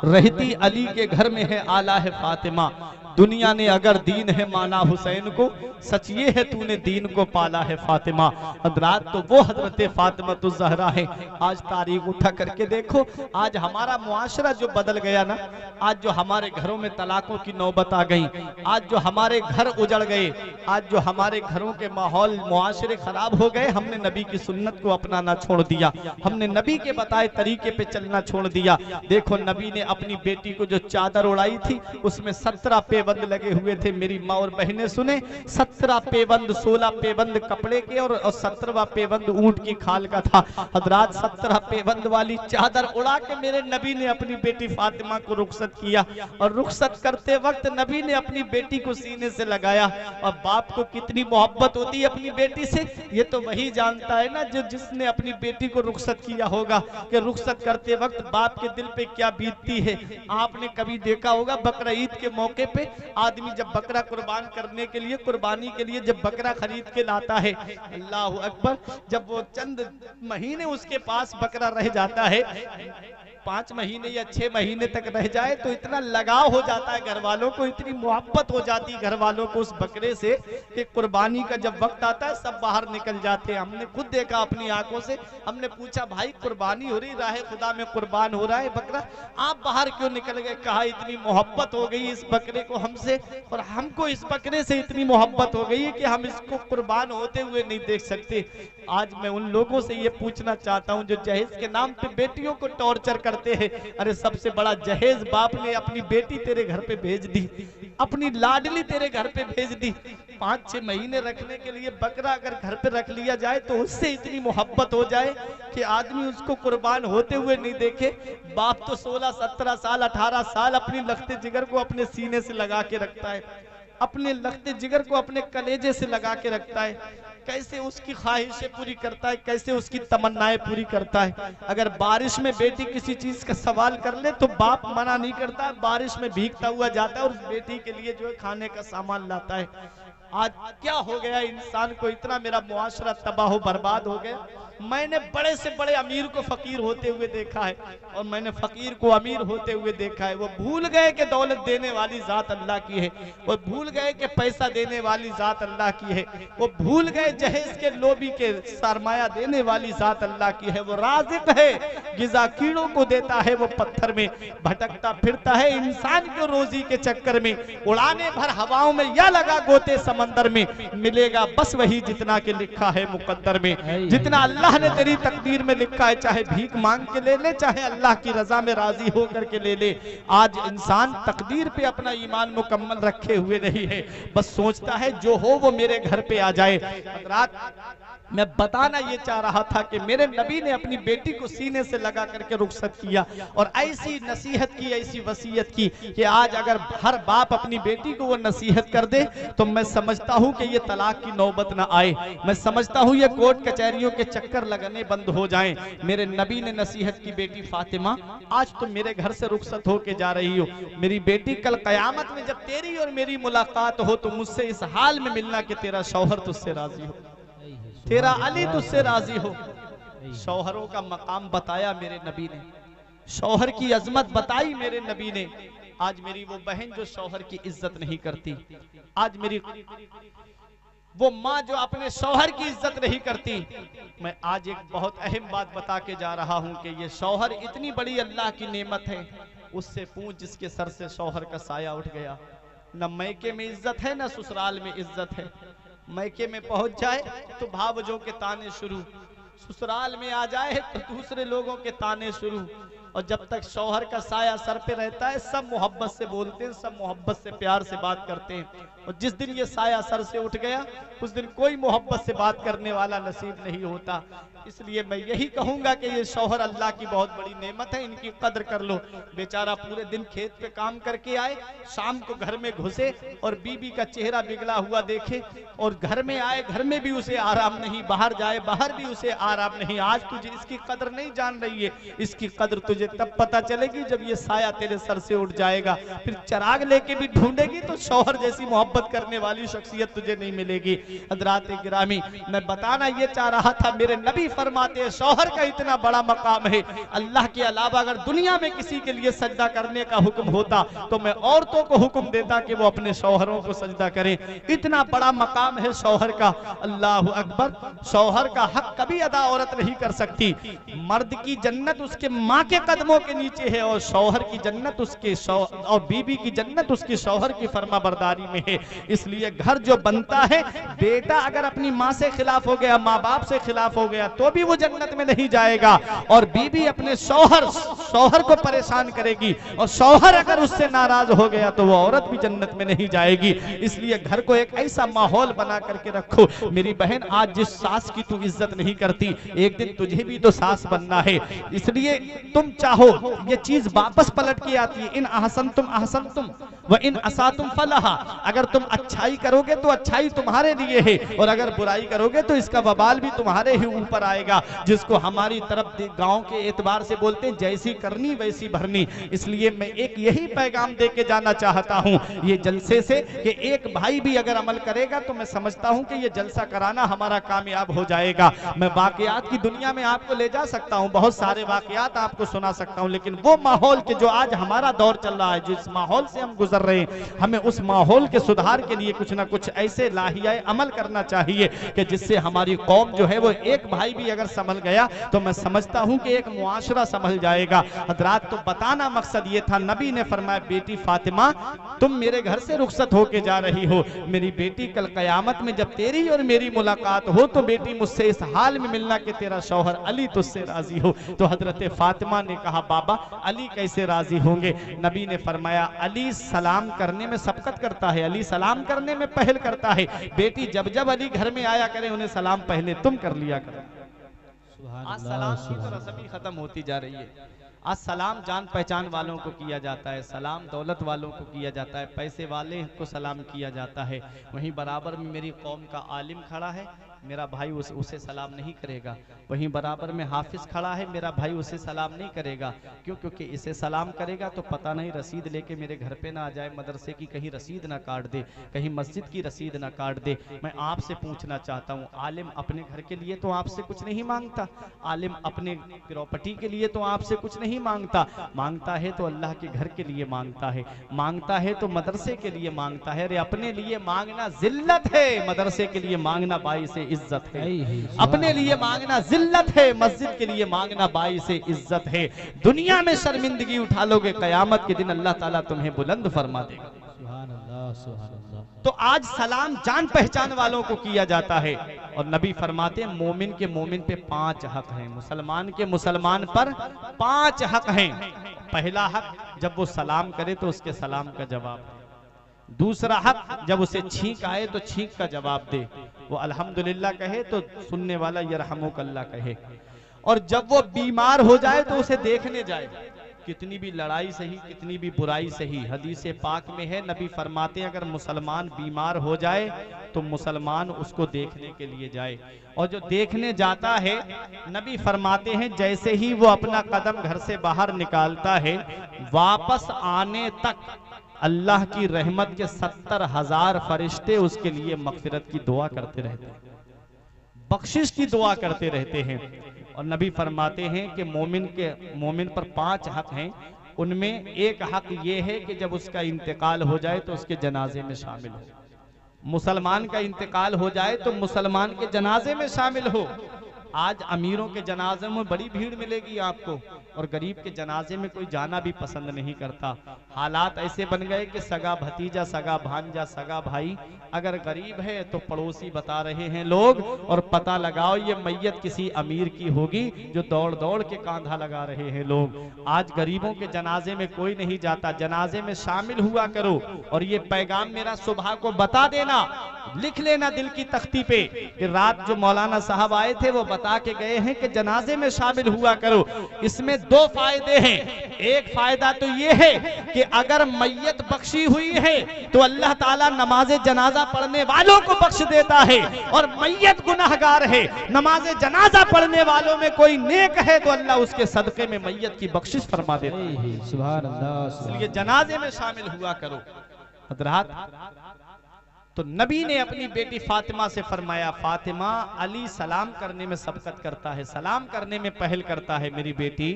रहती अली के घर में है आला है फातिमा। दुनिया ने अगर दीन है माना हुसैन को, सच ये है तूने दीन को पाला है फातिमा। हजरात, तो वो हजरत फातिमा तो ज़हरा है। आज तारीख उठा करके देखो, आज हमारा मुआशरा जो बदल गया ना, आज जो हमारे घरों में तलाकों की नौबत आ गई, आज जो हमारे घर उजड़ गए, आज जो हमारे घरों के माहौल मुआशरे खराब हो गए, हमने नबी की सुन्नत को अपनाना छोड़ दिया, हमने नबी के बताए तरीके पे चलना छोड़ दिया। देखो, नबी ने अपनी बेटी को जो चादर उड़ाई थी उसमें 17 पेबंद लगे हुए थे। मेरी माँ और बहनें सुने, 17 पेबंद, 16 पेबंद कपड़े के और 17वां पेबंद ऊंट की खाल का था। हजरात, 17 पेबंद वाली चादर उड़ा के मेरे नबी ने अपनी बेटी फातिमा को रुखसत किया और रुखसत करते वक्त नबी ने अपनी बेटी को सीने से लगाया। और बाप को कितनी मोहब्बत होती है अपनी बेटी से, ये तो वही जानता है ना जो जिसने अपनी बेटी को रुखसत किया होगा कि रुखसत करते वक्त बाप के दिल पे क्या बीतती है। आपने कभी देखा होगा बकरा ईद के मौके पे आदमी जब बकरा कुर्बान करने के लिए, कुर्बानी के लिए जब बकरा खरीद के लाता है, अल्लाह अकबर, जब वो चंद महीने उसके पास बकरा रह जाता है, 5 महीने या 6 महीने तक रह जाए, तो इतना लगाव हो जाता है घर वालों को, इतनी मोहब्बत हो जाती है घर वालों को उस बकरे से कि कुर्बानी का जब वक्त आता है सब बाहर निकल जाते हैं। हमने खुद देखा अपनी आंखों से, हमने पूछा भाई कुर्बानी हो रही, राहे खुदा में कुर्बान हो रहा है बकरा, आप बाहर क्यों निकल गए? कहा इतनी मोहब्बत हो गई इस बकरे को हमसे, और हमको इस बकरे से इतनी मोहब्बत हो गई है कि हम इसको कुर्बान होते हुए नहीं देख सकते। आज मैं उन लोगों से ये पूछना चाहता हूं जो जहेज के नाम पे बेटियों को टॉर्चर करते हैं। अरे सबसे बड़ा जहेज बाप ने अपनी बेटी तेरे घर पे भेज दी, अपनी लाडली तेरे घर पे भेज दी। 5-6 महीने रखने के लिए बकरा अगर घर पे रख लिया जाए तो उससे इतनी मोहब्बत हो जाए कि आदमी उसको कुर्बान होते हुए नहीं देखे। बाप तो 16-17 साल 18 साल अपनी लखते जिगर को अपने सीने से लगा के रखता है, अपने लखते जिगर को अपने कलेजे से लगा के रखता है। कैसे उसकी ख्वाहिशें पूरी करता है, कैसे उसकी तमन्नाएं पूरी करता है। अगर बारिश में बेटी किसी चीज का सवाल कर ले तो बाप मना नहीं करता, बारिश में भीगता हुआ जाता है और उस बेटी के लिए जो है खाने का सामान लाता है। आज क्या हो गया इंसान को, इतना मेरा मुआशरा तबाह बर्बाद हो गया। मैंने बड़े से बड़े अमीर को फकीर होते हुए देखा है और मैंने फकीर को अमीर होते हुए देखा है। वो भूल गए कि दौलत देने वाली जात अल्लाह की है, वो भूल गए कि पैसा देने वाली जात अल्लाह की है, वो भूल गए जहेज के लोभी के सरमाया देने वाली जात अल्लाह की है। वो राज़िक है, गिज़ा कीड़ों को देता है, वो पत्थर में भटकता फिरता है इंसान को रोजी के चक्कर में। उड़ाने भर हवाओं में या लगा गोते समंदर में, मिलेगा बस वही जितना के लिखा है मुकद्दर में। जितना अल्लाह ने तेरी तकदीर में लिखा है, चाहे भीख मांग के ले ले, चाहे अल्लाह की रजा में राजी होकर के ले ले। आज इंसान तकदीर पे अपना ईमान मुकम्मल रखे हुए नहीं है, बस सोचता है जो हो वो मेरे घर पे आ जाए। रात मैं बताना ये चाह रहा था कि मेरे नबी ने अपनी बेटी को सीने से लगा करके रुखसत किया और ऐसी नसीहत की, ऐसी वसीयत की कि आज अगर हर बाप अपनी बेटी को वो नसीहत कर दे तो मैं समझता हूं कि ये तलाक की नौबत ना आए। मैं समझता हूं ये कोर्ट कचहरियों के चक्कर लगने बंद हो जाएं। मेरे नबी ने नसीहत की, बेटी फातिमा आज तुम मेरे घर से रुखसत होके जा रही हो, मेरी बेटी कल कयामत में जब तेरी और मेरी मुलाकात हो तो मुझसे इस हाल में मिलना कि तेरा शौहर तुझसे राजी हो, तेरा अली तुझसे राजी हो। शौहरों का मकाम बताया मेरे नबी ने, शौहर की अजमत बताई मेरे नबी ने। आज मेरी वो बहन जो शौहर की इज्जत नहीं करती, आज मेरी वो माँ जो अपने शौहर की इज्जत नहीं करती। मैं आज एक बहुत अहम बात बता के जा रहा हूं कि ये शौहर इतनी बड़ी अल्लाह की नेमत है, उससे पूछ जिसके सर से शौहर का साया उठ गया। न मैके में इज्जत है न ससुराल में इज्जत है। मैके में पहुंच जाए तो भावजों के ताने शुरू, ससुराल में आ जाए तो दूसरे लोगों के ताने शुरू। और जब तक शौहर का साया सर पे रहता है सब मोहब्बत से बोलते हैं, सब मोहब्बत से प्यार से बात करते हैं। और जिस दिन ये साया सर से उठ गया उस दिन कोई मोहब्बत से बात करने वाला नसीब नहीं होता। इसलिए मैं यही कहूंगा कि ये शौहर अल्लाह की बहुत बड़ी नेमत है, इनकी कद्र कर लो। बेचारा पूरे दिन खेत पे काम करके आए, शाम को घर में घुसे और बीबी का चेहरा बिगड़ा हुआ देखे, और घर में आए घर में भी उसे आराम नहीं, बाहर जाए बाहर भी उसे आराम नहीं। आज तुझे इसकी कद्र नहीं जान रही है, इसकी कद्र तुझे तब पता चलेगी जब ये साया तेरे सर से उठ जाएगा। फिर चिराग लेके भी ढूंढेगी तो शौहर जैसी मोहब्बत करने वाली शख्सियत तुझे नहीं मिलेगी। हज़रात गिरामी, मैं बताना ये चाह रहा था, मेरे नबी फरमाते हैं शौहर का इतना बड़ा मकाम है, अल्लाह के अलावा अगर दुनिया में किसी के लिए सजदा करने का हुक्म होता तो मैं औरतों को हुक्म देता कि वो अपने शौहरों को सजदा करें। इतना बड़ा मकाम है शौहर का। अल्लाह अकबर। शौहर का हक कभी अदा औरत नहीं कर सकती। मर्द की जन्नत उसके माँ के कदमों के नीचे है, और शौहर की जन्नत उसके और बीबी की जन्नत उसकी शौहर की फरमाबरदारी में है। इसलिए घर जो बनता है, बेटा अगर अपनी माँ से खिलाफ हो गया, माँ बाप से खिलाफ हो गया तो भी वो जन्नत में नहीं जाएगा, और बीबी अपने शौहर को परेशान करेगी, और शौहर अगर उससे नाराज हो गया तो वो औरत भी जन्नत में नहीं जाएगी। इसलिए घर को एक ऐसा माहौल बना करके रखो। मेरी बहन, आज जिस सास की तू इज्जत नहीं करती, एक दिन तुझे भी तो सास बनना है। इसलिए तुम चाहो ये चीज वापस पलट के आती है, इन अहसनतुम व इन असातुम फलाहा। अगर तुम अच्छाई करोगे तो अच्छाई तुम्हारे लिए है, और अगर बुराई करोगे तो इसका वबाल भी तुम्हारे ही ऊपर आएगा, जिसको हमारी तरफ गांव के एतबार से बोलते हैं जैसी करनी वैसी भरनी। इसलिए मैं एक यही पैगाम दे के जाना चाहता हूं ये जलसे से कि एक भाई भी अगर अमल करेगा तो मैं समझता हूं कि ये जलसा कराना हमारा कामयाब हो जाएगा। मैं वाकयात की दुनिया में आपको ले जा सकता हूं, बहुत सारे वाकयात आपको सुना सकता हूं, लेकिन वो माहौल के जो आज हमारा दौर चल रहा है, जिस माहौल से हम गुजर रहे हैं, हमें उस माहौल के सुधार के लिए कुछ ना कुछ ऐसे लाहियाए अमल करना चाहिए कि जिससे हमारी कौम जो है वो एक भाई भी अगर संभल गया तो मैं समझता हूं कि एक मुआशरा संभल जाएगा। हजरात, तो बताना मकसद ये था, नबी ने फरमाया बेटी फातिमा तुम मेरे घर से रुखसत होके जा रही हो, मेरी बेटी कल कयामत में जब तेरी और मेरी मुलाकात हो तो बेटी मुझसे इस हाल में मिलना कि तेरा शौहर अली तुझसे राजी हो। तो हजरत फातिमा ने कहा बाबा अली कैसे राजी होंगे? नबी ने फरमाया अली सलाम करने में सबकत करता है, अली सलाम करने में पहल करता है। बेटी जब जब अली घर में आया करे उन्हें सलाम पहले तुम कर लिया करो। आज सलाम की तो रस्म ही खत्म होती जा रही है। आज सलाम जान पहचान वालों को किया जाता है, सलाम दौलत वालों को किया जाता है, पैसे वाले को सलाम किया जाता है। वहीं बराबर में मेरी कौम का आलिम खड़ा है, मेरा भाई उसे सलाम नहीं करेगा। वहीं बराबर में हाफिज खड़ा है, मेरा भाई उसे सलाम नहीं करेगा। क्यों? क्योंकि इसे सलाम करेगा तो पता नहीं रसीद लेके मेरे घर पे ना आ जाए, मदरसे की कहीं रसीद ना काट दे, कहीं मस्जिद की रसीद ना काट दे। मैं आपसे पूछना चाहता हूँ, आलिम अपने घर के लिए तो आपसे कुछ नहीं मांगता, आलिम अपने प्रॉपर्टी के लिए तो आपसे कुछ नहीं मांगता, मांगता है तो अल्लाह के घर के लिए मांगता है, मांगता है तो मदरसे के लिए मांगता है। अरे अपने लिए मांगना जिल्लत है, मदरसे के लिए मांगना बाइस इज्जत है। अपने लिए मांगना जिल्लत है, मस्जिद के लिए मांगना बाइस इज्जत है। दुनिया में शर्मिंदगी उठा लोगे, कयामत के दिन अल्लाह ताला तुम्हें बुलंद फरमा देगा। सुभान अल्लाह, सुभान अल्लाह। तो आज सलाम जान पहचान वालों को किया जाता है, और नबी फरमाते हैं मोमिन के मोमिन पे 5 हक हैं, मुसलमान के मुसलमान पर 5 हक हैं। पहला हक जब वो सलाम करे तो उसके सलाम का जवाब, दूसरा हक जब उसे छींक आए तो छींक का जवाब दे, वो अल्हम्दुलिल्लाह कहे तो सुनने वाला यरहमुकल्लाह कहे, और जब वो बीमार हो जाए तो उसे देखने जाए, कितनी भी लड़ाई सही कितनी भी बुराई सही। हदीस पाक में है, नबी फरमाते हैं अगर मुसलमान बीमार हो जाए तो मुसलमान उसको देखने के लिए जाए, और जो देखने जाता है नबी फरमाते हैं जैसे ही वो अपना कदम घर से बाहर निकालता है वापस आने तक अल्लाह की रहमत के 70,000 फरिश्ते उसके लिए मगफिरत की दुआ करते रहते हैं, बख्शिश की दुआ करते रहते हैं। और नबी फरमाते हैं कि मोमिन पर 5 हक हैं, उनमें एक हक ये है कि जब उसका इंतकाल हो जाए तो उसके जनाजे में शामिल हो। मुसलमान का इंतकाल हो जाए तो मुसलमान के जनाजे में शामिल हो। आज अमीरों के जनाजे में बड़ी भीड़ मिलेगी आपको, और गरीब के जनाजे में कोई जाना भी पसंद नहीं करता। हालात ऐसे बन गए कि सगा भतीजा, सगा भांजा, सगा भाई अगर गरीब है तो पड़ोसी बता रहे हैं लोग, और पता लगाओ ये मैयत किसी अमीर की होगी, जो दौड़ दौड़ के कांधा लगा रहे हैं लोग। आज गरीबों के जनाजे में कोई नहीं जाता, जनाजे में शामिल हुआ करो। और ये पैगाम मेरा सुबह को बता देना, लिख लेना दिल की तख्ती पे कि रात जो मौलाना साहब आए थे वो बता के गए हैं कि जनाजे में शामिल हुआ करो। इसमें दो फायदे हैं। एक फायदा तो ये है कि अगर मैयत बख्शी हुई है तो अल्लाह ताला नमाज जनाजा पढ़ने वालों को बख्श देता है, और मैयत गुनाहगार है, नमाज जनाजा पढ़ने वालों में कोई नेक है तो अल्लाह उसके सदके में मैयत की बख्शिश फरमा देता है। सुभान अल्लाह। इसलिए जनाजे में शामिल हुआ करो। हजरात, तो नबी ने अपनी बेटी फातिमा से फरमाया, फातिमा, अली सलाम करने में सबकत करता है, सलाम करने में पहल करता है। मेरी बेटी,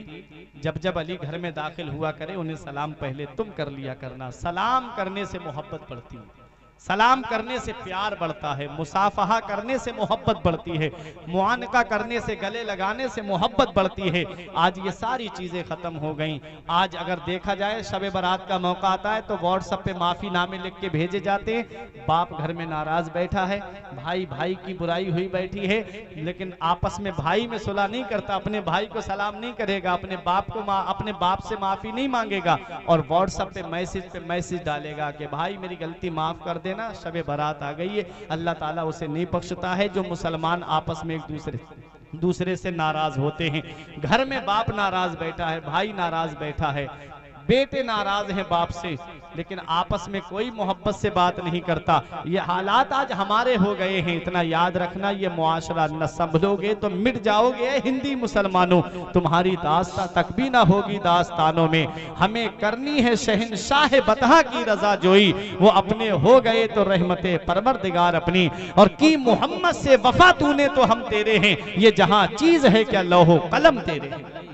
जब जब अली घर में दाखिल हुआ करे उन्हें सलाम पहले तुम कर लिया करना। सलाम करने से मोहब्बत बढ़ती है, सलाम करने से प्यार बढ़ता है, मुसाफहा करने से मोहब्बत बढ़ती है, मुआनका करने से, गले लगाने से मोहब्बत बढ़ती है। आज ये सारी चीजें खत्म हो गई। आज अगर देखा जाए शब बारात का मौका आता है तो व्हाट्सएप पे माफी नामे लिख के भेजे जाते हैं। बाप घर में नाराज बैठा है, भाई भाई की बुराई हुई बैठी है, लेकिन आपस में भाई में सुलह नहीं करता, अपने भाई को सलाम नहीं करेगा, अपने बाप से माफी नहीं मांगेगा, और व्हाट्सएप पे मैसेज डालेगा कि भाई मेरी गलती माफ कर देना, शबे बारात आ गई है। अल्लाह ताला उसे नहीं बख्शता है जो मुसलमान आपस में एक दूसरे से नाराज होते हैं। घर में बाप नाराज बैठा है, भाई नाराज बैठा है, बेटे नाराज हैं बाप से, लेकिन आपस में कोई मोहब्बत से बात नहीं करता। ये हालात आज हमारे हो गए हैं। इतना याद रखना, ये मुआशरा न संभलोगे तो मिट जाओगे। हिंदी मुसलमानों, तुम्हारी दास्ता तक भी ना होगी दास्तानों में। हमें करनी है शहनशाह बतहा की रजा जोई, वो अपने हो गए तो रहमते परवरदिगार अपनी, और की मोहम्मद से वफा तूने तो हम तेरे हैं, ये जहां चीज है क्या लौहो कलम तेरे हैं।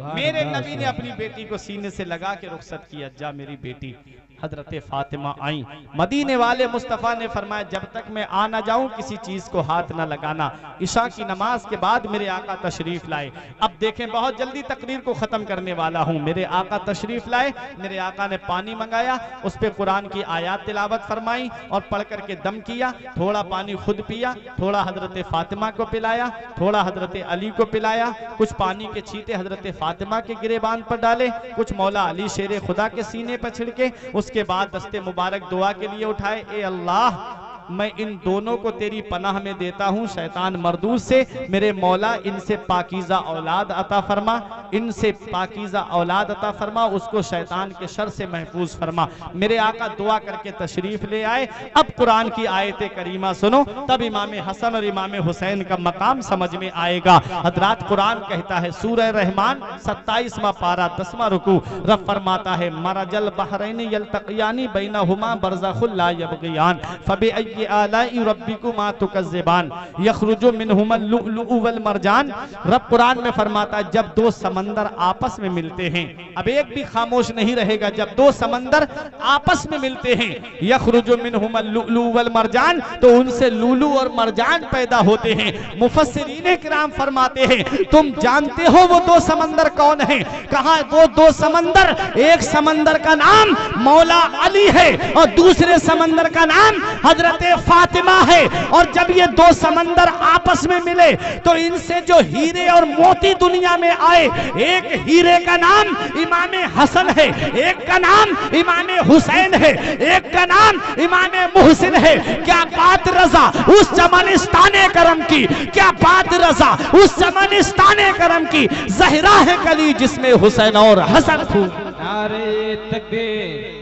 मेरे नबी ने अपनी बेटी को सीने से लगा के रुखसत किया, जा मेरी बेटी। हजरत फातिमा आई, मदीने वाले मुस्तफ़ा ने फरमाया, जब तक मैं आ ना जाऊं किसी चीज को हाथ ना लगाना। इशा की नमाज के बाद मेरे आका तशरीफ लाए। अब देखें, बहुत जल्दी तकरीर को खत्म करने वाला हूं। मेरे आका तशरीफ लाए, मेरे आका ने पानी मंगाया, उस पर कुरान की आयात तिलावत फरमाई और पढ़ करके दम किया। थोड़ा पानी खुद पिया, थोड़ा हजरत फातिमा को पिलाया, थोड़ा हजरत अली को पिलाया, कुछ पानी के छींटे हजरत फातिमा के गिरेबान पर डाले, कुछ मौला अली शेरे खुदा के सीने पर छिड़के। उसके बाद दस्ते मुबारक दुआ के लिए उठाए, ए अल्लाह, मैं इन दोनों को तेरी पनाह में देता हूं शैतान मरदूद से। मेरे मौला इनसे पाकीज़ा औलाद अता फरमा, इनसे पाकीज़ा औलाद अता फरमा, उसको शैतान के शर से महफूज फरमा। मेरे आका दुआ करके तशरीफ ले आए। अब कुरान की आयत करीमा सुनो, तब इमाम हसन और इमाम हुसैन का मकाम समझ में आएगा। हजरात, कुरान कहता है, सूरह रहमान 27वां पारा 10वां रुकू, रब फरमाता है, मरजल बहरैन यल्तक़ियानी बैनहुमा बरज़खुल ला यबग़ियान फबि आलाई रब्बिकुमा तुकज़्ज़िबान यख़रुजु मिनहुमल लुअलुअ वल मरजान। रब कुरान में फरमाता है, जब दो समंदर आपस में मिलते हैं, अब एक भी खामोश नहीं रहेगा, जब दो समंदर आपस में मिलते हैं, यख़रुजु मिनहुमल लुअलुअ वल मरजान, तो उनसे लुलु और मरजान पैदा होते हैं। मुफस्सिरीन किराम फरमाते हैं, तुम जानते हो वो दो समंदर कौन है? कहा वो दो समंदर, एक समंदर का नाम मौला अली है और दूसरे समंदर का नाम हजरत फातिमा है। और जब ये दो समंदर आपस में मिले तो इनसे जो हीरे और मोती दुनिया में आए, एक हीरे का नाम इमाम हसन है, एक का नाम इमाम हुसैन है, एक का नाम इमाम मुहसिन है। क्या बात रजा उस चमनिस्ताने करम की, क्या बात रजा उस चमनिस्ताने करम की। ज़हरा है कली जिसमें हुसैन और हसन थे। नारे तकबीर,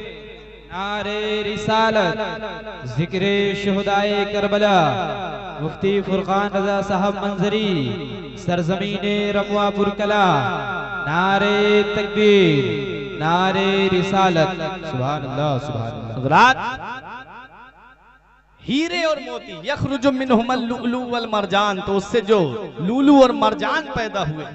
नारे रिसालत, जिक्रे शुहदाए करबला, मुफ्ती फुरकान रजा साहब मंजरी, सरजमीने रमवापुर कला। नारे तकबीर, नारे रिसालत, सुभान अल्लाह, सुभान अल्लाह। हीरे और मोती, यख़रुजु मिनहुमल लुअलुअ वल मरजान, तो उससे जो लुलु और मरजान पैदा हुए,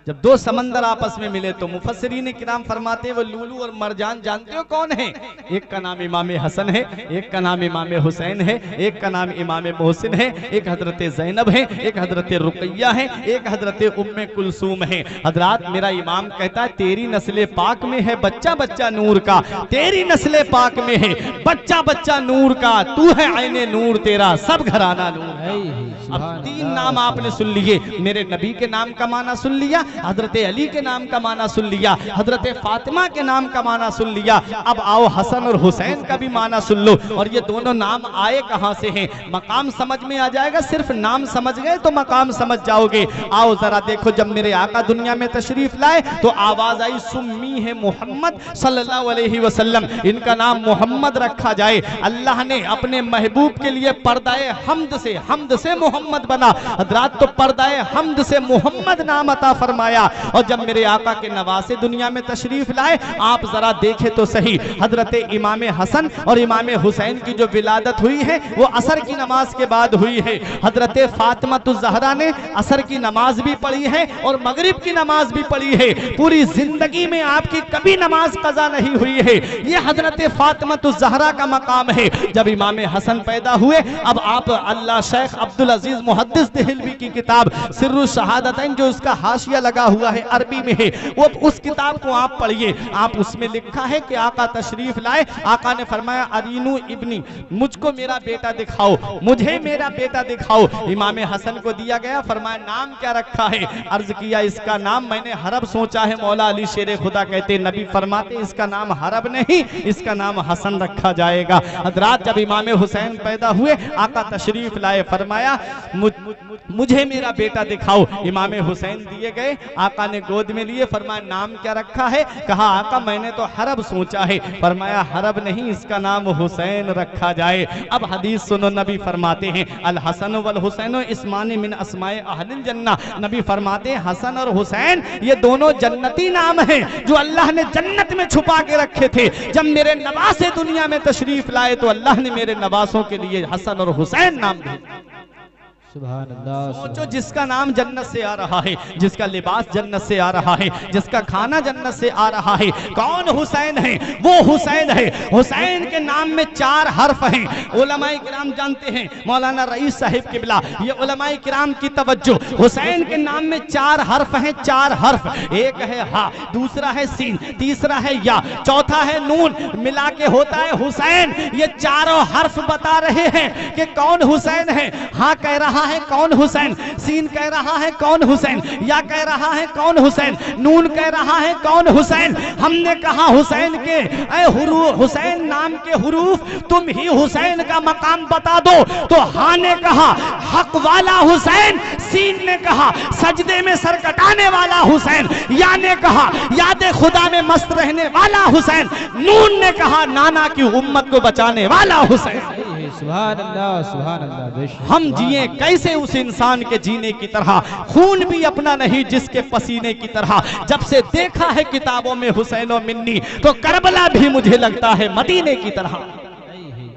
जब दो समंदर आपस में मिले तो मुफस्सिरीन किराम फरमाते हैं वो लूलू और मरजान जानते हो कौन है? एक का नाम इमाम हसन है, एक का नाम इमाम हुसैन है, एक का नाम इमाम मोहसिन है, एक हजरत ज़ैनब है, एक हजरत रुकैया है, एक हजरत उम्मे कुलसूम है। हजरात मेरा इमाम कहता है तेरी नस्ल पाक में है बच्चा बच्चा नूर का, तेरी नस्ल पाक में है बच्चा बच्चा नूर का, तू है आईने नूर तेरा सब घराना नूर है। अब तीन नाम आपने सुन लिए, मेरे नबी के नाम का माना सुन लिया, हजरत अली के नाम का माना सुन लिया, हजरत फातिमा के नाम का माना सुन लिया। अब आओ हसन और हुसैन का भी माना सुन लो। और ये दोनों नाम आए कहां से हैं? मकाम समझ में आ जाएगा, सिर्फ नाम समझ गए तो मकाम समझ जाओगे। आओ जरा देखो, जब मेरे आका दुनिया में तशरीफ लाए तो आवाज आई सुम्मी है मोहम्मद सल्लल्लाहु अलैहि वसल्लम, इनका नाम मोहम्मद रखा जाए। अल्लाह ने अपने महबूब के लिए पर्दाए हमद से मोहम्मद बना। हजरात तो पर्दाए हमद से मोहम्मद नाम अता फरमाया। और जब मेरे आका के नवासे दुनिया में तशरीफ लाए, आप जरा देखे तो सही, हजरत इमाम हसन और इमाम हुसैन की जो विलादत हुई है वो असर की नमाज के बाद हुई है। हजरत फातिमा ज़हरा ने असर की नमाज भी पढ़ी है और मगरिब की नमाज भी पढ़ी है। पूरी जिंदगी में आपकी कभी नमाज कज़ा नहीं हुई है। ये हजरत फातिमा ज़हरा का मकाम है। जब इमाम हसन पैदा हुए, अब आप अल्लाह शेख अब्दुल अजीज मुहद्दिस देहलवी की किताब सिर्रुल शहादतैन जो उसका हाशिया लगा हुआ है अरबी में है, वो उस किताब को आप पढ़िए। आप उसमें लिखा है कि आका तशरीफ लाए, आका ने फरमाया अरीनू इब्नी, मुझको मेरा बेटा दिखाओ, मुझे मेरा बेटा दिखाओ। इमाम हसन को दिया गया, फरमाया नाम क्या रखा है? अर्ज किया इसका नाम मैंने हरब सोचा है। मौला अली शेर खुदा कहते, नबी फरमाते इसका नाम हरब नहीं, इसका नाम हसन रखा जाएगा। हजरात जब इमाम हुसैन पैदा हुए, आका तशरीफ लाए, फरमाया मुझे मेरा बेटा दिखाओ। इमाम हुसैन दिए गए, आका ने गोद में लिए, फरमाया नाम क्या रखा है? कहा आका मैंने तो हरब सोचा है। फरमाया हरब नहीं, इसका नाम हुसैन रखा जाए। अब हदीस सुनो, नबी फरमाते हैं अल हसन वल हुसैन इस्मानी मिन अस्माए अहलिल जन्ना। नबी फरमाते हैं हसन और हुसैन ये दोनों जन्नती नाम हैं जो अल्लाह ने जन्नत में छुपा के रखे थे। जब मेरे नवासे दुनिया में तशरीफ लाए तो अल्लाह ने मेरे नवासों के लिए हसन और हुसैन नाम भेजा। सुभान अल्लाह। सोचो, जिसका नाम जन्नत से आ रहा है, जिसका लिबास जन्नत से आ रहा है, जिसका खाना जन्नत से आ रहा है, कौन हुसैन है? वो हुसैन है। हुसैन के नाम में 4 हर्फ हैं। उलमाए किराम जानते हैं, मौलाना रईस साहिब किबला, ये उलमाए किराम की तवज्जो, हुसैन के नाम में 4 हर्फ हैं। 4 हर्फ, एक है हा, दूसरा है सीन, तीसरा है या, चौथा है नून, मिला के होता है हुसैन। ये चारों हर्फ बता रहे हैं कि कौन हुसैन है। हाँ कह रहा है कौन हुसैन, सीन कह रहा है कौन हुसैन, या कह रहा है कौन हुसैन, नून कह रहा है कौन हुसैन। हमने कहा हुसैन के हुसैन नाम के हुरूफ तुम ही हुसैन का मकाम बता दो, तो हाँ ने कहा हक वाला हुसैन, सीन ने कहा सजदे में सर कटाने वाला हुसैन, या ने कहा याद खुदा में मस्त रहने वाला हुसैन, नून ने कहा नाना की उम्मत को बचाने वाला हुसैन। सुभान अल्लाह, सुभान अल्लाह। हम जिए कैसे उस इंसान के जीने की तरह, खून भी अपना नहीं जिसके पसीने की तरह। जब से देखा है किताबों में हुसैन और मिन्नी, तो करबला भी मुझे लगता है मदीने की तरह।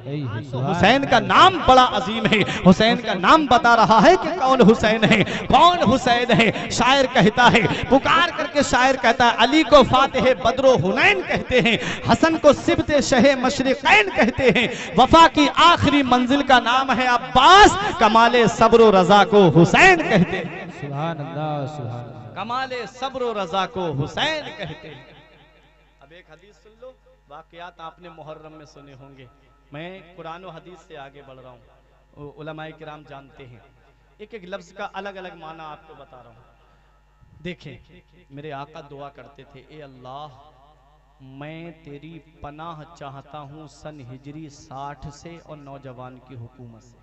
हुसैन का नाम बड़ा अजीम है। हुसैन का नाम बता रहा है कि कौन हुसैन है, कौन हुसैन है। शायर कहता है, पुकार करके शायर कहता है, अली को फातिह बद्रो हुनैन कहते हैं, हसन को सिबते शहे मशरिकैन कहते हैं, वफा की आखिरी मंजिल का नाम है अब्बास, कमाले सब्र रजा को हुसैन कहते हैं। सुभान अल्लाह, सुभान अल्लाह। कमाले सब्र रजा को हुसैन कहते हैं। अब एक हदीस सुन लो, वाकयात आपने मुहर्रम में सुने होंगे। मैं कुरान और हदीस से आगे बढ़ रहा हूँ, उलमाए किराम जानते हैं। एक एक लफ्ज का अलग अलग माना आपको बता रहा हूँ। देखें, मेरे आका दुआ करते थे, ए अल्लाह मैं तेरी पनाह चाहता हूँ सन हिजरी 60 से और नौजवान की हुकूमत से।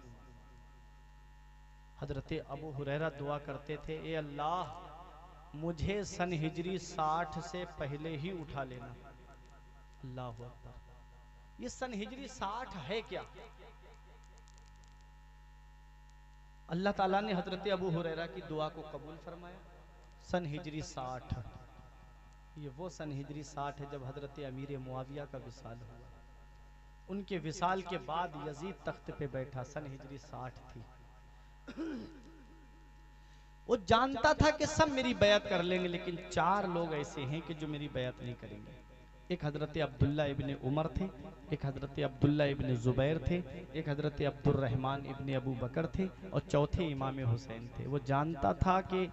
हजरत अबू हुरैरा दुआ करते थे, ए अल्लाह मुझे सन हिजरी 60 से पहले ही उठा लेना। अल्लाह अकबर। ये सन हिजरी 60 है क्या? अल्लाह ताला ने हजरत अबू हुरैरा की दुआ को कबूल फरमाया। सन हिजरी 60, ये वो सन हिजरी 60 है जब हजरत अमीर मुआविया का विसाल हुआ। उनके विसाल के बाद यजीद तख्त पे बैठा, सन हिजरी 60 थी। वो जानता था कि सब मेरी बैत कर लेंगे, लेकिन 4 लोग ऐसे हैं कि जो मेरी बैत नहीं करेंगे। एक हजरत अब्दुल्ला इब्ने उमर थे, एक हजरत अब्दुल्ला इब्ने जुबैर थे, एक हजरत अब्दुर्रहमान इब्ने अबू बकर थे, और चौथे इमाम हुसैन थे। वो जानता था कि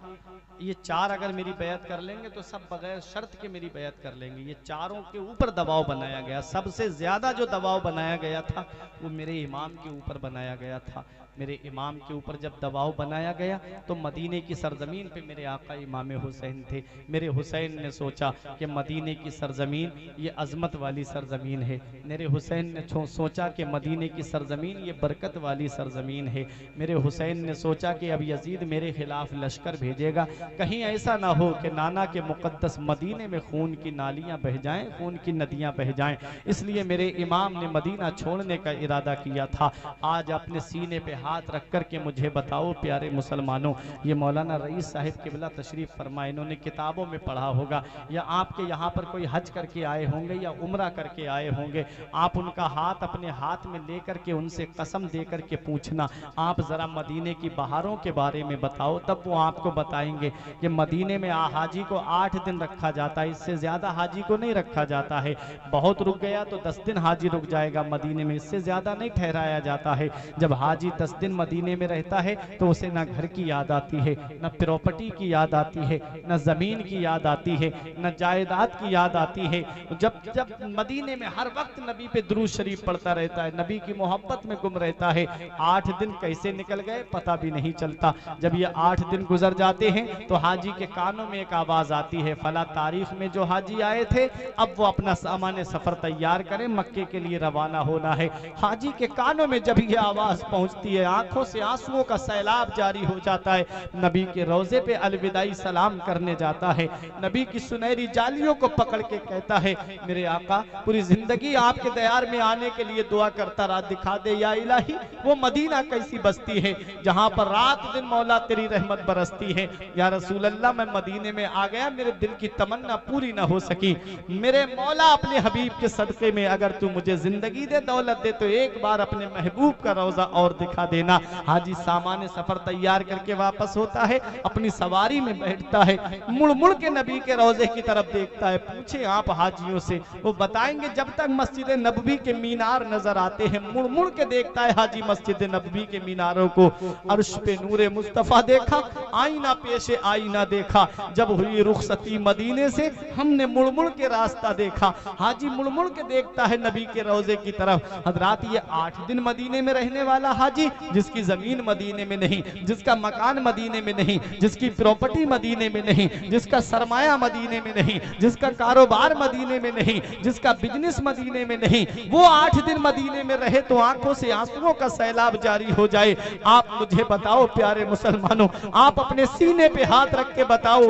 ये 4 अगर मेरी बैत कर लेंगे तो सब बगैर शर्त के मेरी बैत कर लेंगे। ये चारों के ऊपर दबाव बनाया गया। सबसे ज्यादा जो दबाव बनाया गया था वो मेरे इमाम के ऊपर बनाया गया था। मेरे इमाम के ऊपर जब दबाव बनाया गया तो मदीने की सरजमीन पे मेरे आका इमाम हुसैन थे। मेरे हुसैन ने सोचा कि मदीने की सरजमीन ये अजमत वाली सरजमीन है। मेरे हुसैन ने सोचा कि मदीने की सरजमीन ये बरकत वाली सरजमीन है। मेरे हुसैन ने सोचा कि अब यजीद मेरे खिलाफ लश्कर भेजेगा, कहीं ऐसा ना हो कि नाना के मुकद्दस मदीने में खून की नालियां बह जाएं, खून की नदियां बह जाएं। इसलिए मेरे इमाम ने मदीना छोड़ने का इरादा किया था। आज अपने सीने पे हाथ रख कर के मुझे बताओ प्यारे मुसलमानों, ये मौलाना रईस साहिब किबला तशरीफ फरमा, इन्होंने किताबों में पढ़ा होगा या आपके यहाँ पर कोई हज करके आए होंगे या उम्रा करके आए होंगे, आप उनका हाथ अपने हाथ में लेकर के उनसे कसम दे करके पूछना, आप जरा मदीने की बहारों के बारे में बताओ, तब वो आपको बताएंगे कि मदीने में हाजी को 8 दिन रखा जाता है, इससे ज्यादा हाजी को नहीं रखा जाता है। बहुत रुक गया तो 10 दिन हाजी रुक जाएगा मदीने में, इससे ज्यादा नहीं ठहराया जाता है। जब हाजी 10 दिन मदीने में रहता है तो उसे ना घर की याद आती है, न प्रॉपर्टी की याद आती है, न जमीन की याद आती है, न जायदाद की याद आती है। जब जब मदीने में हर वक्त नबी पे दुरूद शरीफ पढ़ता रहता है, नबी की मोहब्बत में गुम रहता है। 8 दिन कैसे निकल गए पता भी नहीं चलता। जब ये 8 दिन गुजर जाते हैं तो हाजी के कानों में एक आवाज आती है, फला तारीख में जो हाजी आए थे अब वो अपना सामान सफर तैयार करें, मक्के के लिए रवाना होना है। हाजी के कानों में जब ये आवाज पहुंचती है, आंखों से आंसुओं का सैलाब जारी हो जाता है। नबी के रोजे पे अलविदाई सलाम करने जाता है, नबी की सुनहरी जालियों को पकड़ के कहता है, मेरे आका पूरी जिंदगी आपके दयार में आने के लिए दुआ करता रहा, दिखा दे या इलाही वो मदीना कैसी बस्ती है जहां पर रात दिन मौला तेरी रहमत बरसती है। या रसूल अल्लाह, मैं मदीने में आ गया, मेरे दिल की तमन्ना पूरी ना हो सकी। मेरे मौला अपने हबीब के सदके में अगर तू मुझे जिंदगी दे, दौलत दे, तो एक बार अपने महबूब का रोजा और दिखा देना। हाजी सामान सफर तैयार करके वापस होता है, अपनी सवारी में बैठता है, मुड़ मुड़ के नबी के रोजे की तरफ देखता है। पूछे आप हाजियों से, वो बताएंगे जब तक मस्जिद नबवी के मीनार नजर आते हैं, मुड़ मुड़ के देखता है हाजी मस्जिद नबवी के मीनारों को। अर्श पे नूरे मुस्तफा देखा, आईना पेशे आईना देखा, जब हुई रुखसती मदीने से हमने मुड़ मुड़ के रास्ता देखा। हाजी मुड़ मुड़ के देखता है नबी के रोजे की तरफ। हजरात, ये 8 दिन मदीने में रहने वाला हाजी, जिसकी जमीन मदीने में नहीं, जिसका मकान मदीने में नहीं, जिसकी प्रॉपर्टी मदीने में नहीं, जिसका सरमाया मदीने में नहीं, जिसका कारोबार मदीने में नहीं, जिसका बिजनेस मदीने में नहीं, वो 8 दिन मदीने में रहे तो आंखों से आंसुओं का सैलाब जारी हो जाए। आप मुझे बताओ प्यारे मुसलमानों, आप अपने सीने पे हाथ रख के बताओ,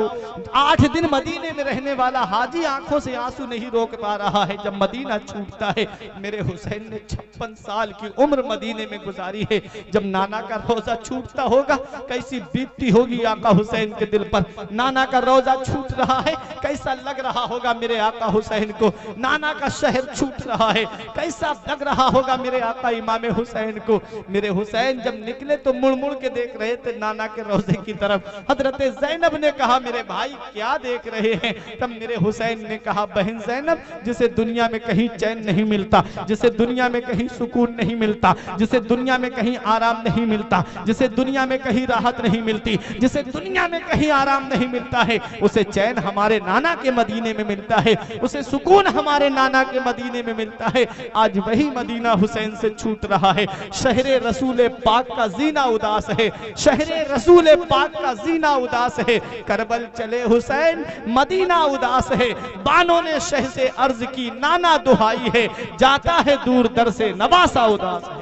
8 दिन मदीने में रहने वाला हाजी आंखों से आंसू नहीं रोक पा रहा है जब मदीना छूटता है। मेरे हुसैन ने 56 साल की उम्र मदीने में गुजारी है, जब नाना का रोजा छूटता होगा कैसी बीतती होगी आका हुसैन के दिल पर। नाना का रोजा छूट रहा है, कैसा लग रहा होगा मेरे आका हुसैन को। नाना का शहर छूट रहा है, कैसा लग रहा होगा मेरे आका इमाम हुसैन को। मेरे हुसैन जब निकले तो मुड़ मुड़ के देख रहे थे नाना के रोजे की तरफ। हजरत ज़ैनब ने कहा, मेरे भाई क्या देख रहे हैं? तब मेरे हुसैन ने कहा, बहन ज़ैनब, जिसे दुनिया में कहीं चैन नहीं मिलता, जिसे दुनिया में कहीं सुकून नहीं मिलता, जिसे दुनिया में कहीं आराम नहीं मिलता, जिसे दुनिया में कहीं राहत नहीं मिलती, जिसे दुनिया में कहीं आराम नहीं मिलता है, उसे चैन हमारे नाना के मदीने में मिलता है, उसे सुकून हमारे नाना के मदीने में मिलता है। आज वही मदीना हुसैन से छूट रहा है। शहरे रसूल पाक का जीना उदास है, शहरे रसूल पाक का जीना उदास है। करबल चले हुसैन, मदीना उदास है। बानों ने शह से अर्ज की, नाना दुहाई है, जाता है दूर दर से नवासा उदास है,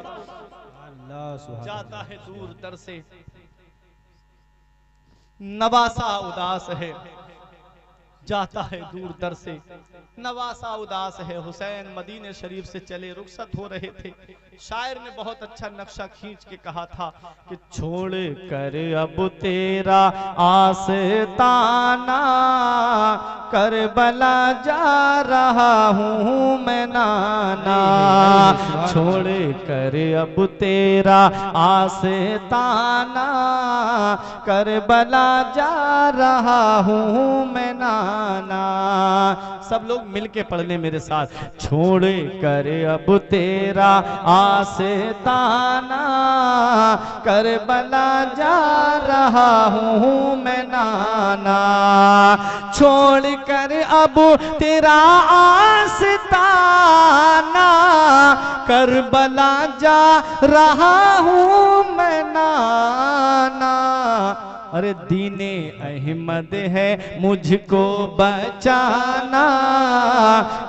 जाता है दूर दर से नवासा उदास है। जाता है दूर दर से, नवासा उदास है। हुसैन मदीने शरीफ से चले, रुखसत हो रहे थे। शायर ने बहुत अच्छा नक्शा खींच के कहा था कि छोड़ कर अब तेरा आस्ताना, करबला जा रहा हूँ मैं नाना। छोड़ कर अब तेरा आस्ताना, करबला जा रहा हूँ मैं नाना। सब लोग मिलके पढ़ ले मेरे साथ। छोड़ कर अब तेरा आस्ताना, करबला जा रहा हूँ मैं नाना। छोड़ कर अब तेरा आस्ताना, करबला जा रहा हूँ मैं नाना। अरे दीने अहमद है मुझको बचाना,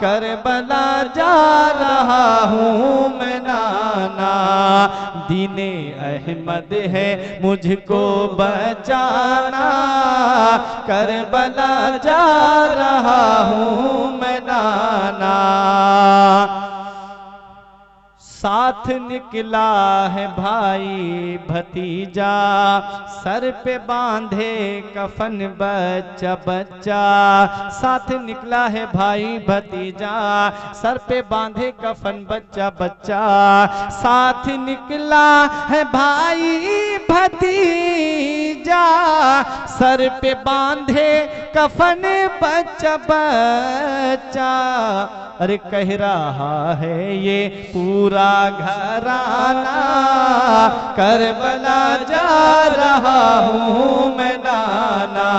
करबला जा रहा हूँ मैं नाना। दीने अहमद है मुझको बचाना, करबला जा रहा हूँ मैं नाना। साथ निकला है भाई भतीजा, सर पे बांधे कफन बच्चा बच्चा। साथ निकला है भाई भतीजा, सर पे बांधे कफन बच्चा बच्चा। साथ निकला है भाई भतीजा, सर पे बांधे कफन बच्चा बच्चा। अरे कह रहा है ये पूरा घराना, करबला जा रहा हूँ मैं नाना।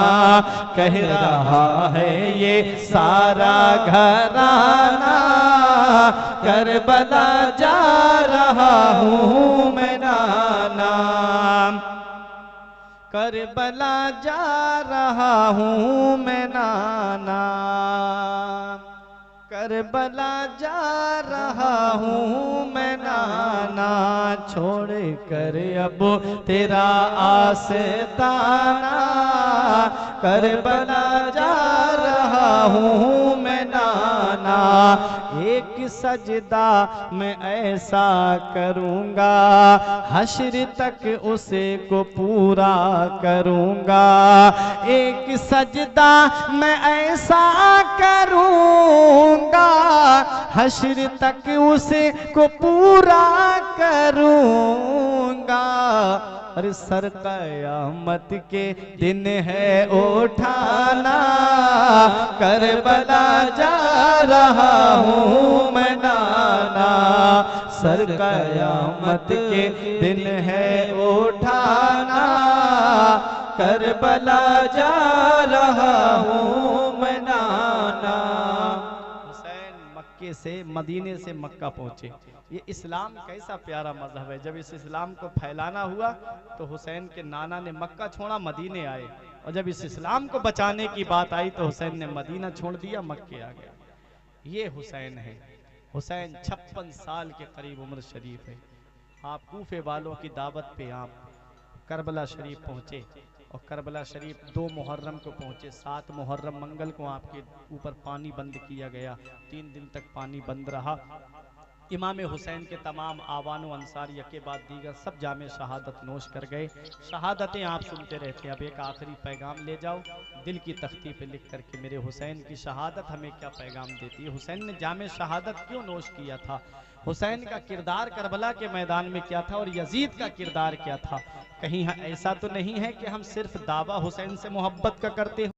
कह रहा है ये सारा घराना, करबला जा रहा हूँ मैं नाना। करबला जा रहा हूँ मैं नाना, करबला जा रहा हूँ मैं नाना। छोड़ कर अब तेरा आस्ताना, करबला जा रहा हूँ मैं नाना। एक सजदा मैं ऐसा करूँगा, हश्र तक उसे को पूरा करूँगा। एक सजदा मैं ऐसा करूँगा, हश्र तक उसे को पूरा करूँगा। अरे सर क़यामत के दिन है उठाना, करबला जा रहा हूँ मैं नाना। सर क़यामत के दिन है उठाना, करबला जा रहा हूँ मैं नाना। मक्के से मदीने से मक्का पहुंचे। ये इस्लाम कैसा प्यारा मजहब है। जब इस इस्लाम को फैलाना हुआ तो हुसैन के नाना ने मक्का छोड़ा, मदीने आए। और जब इस इस्लाम को बचाने की बात आई तो हुसैन ने मदीना छोड़ दिया, मक्के आ गया। ये हुसैन है। हुसैन 56 साल के करीब उम्र शरीफ है। आप कूफे वालों की दावत पे आप करबला शरीफ पहुंचे और करबला शरीफ 2 मुहर्रम को पहुंचे। 7 मुहर्रम मंगल को आपके ऊपर पानी बंद किया गया। 3 दिन तक पानी बंद रहा। इमाम हुसैन के तमाम आवान व अंसार यके बाद दीगर सब जामे शहादत नोश कर गए। शहादतें आप सुनते रहते हैं। अब एक आखिरी पैगाम ले जाओ दिल की तख्ती पे लिख करके, मेरे हुसैन की शहादत हमें क्या पैगाम देती है। हुसैन ने जामे शहादत क्यों नोश किया था, हुसैन का किरदार करबला के मैदान में क्या था और यजीद का किरदार क्या था। कहीं ऐसा तो नहीं है कि हम सिर्फ दावा हुसैन से मोहब्बत का करते हो।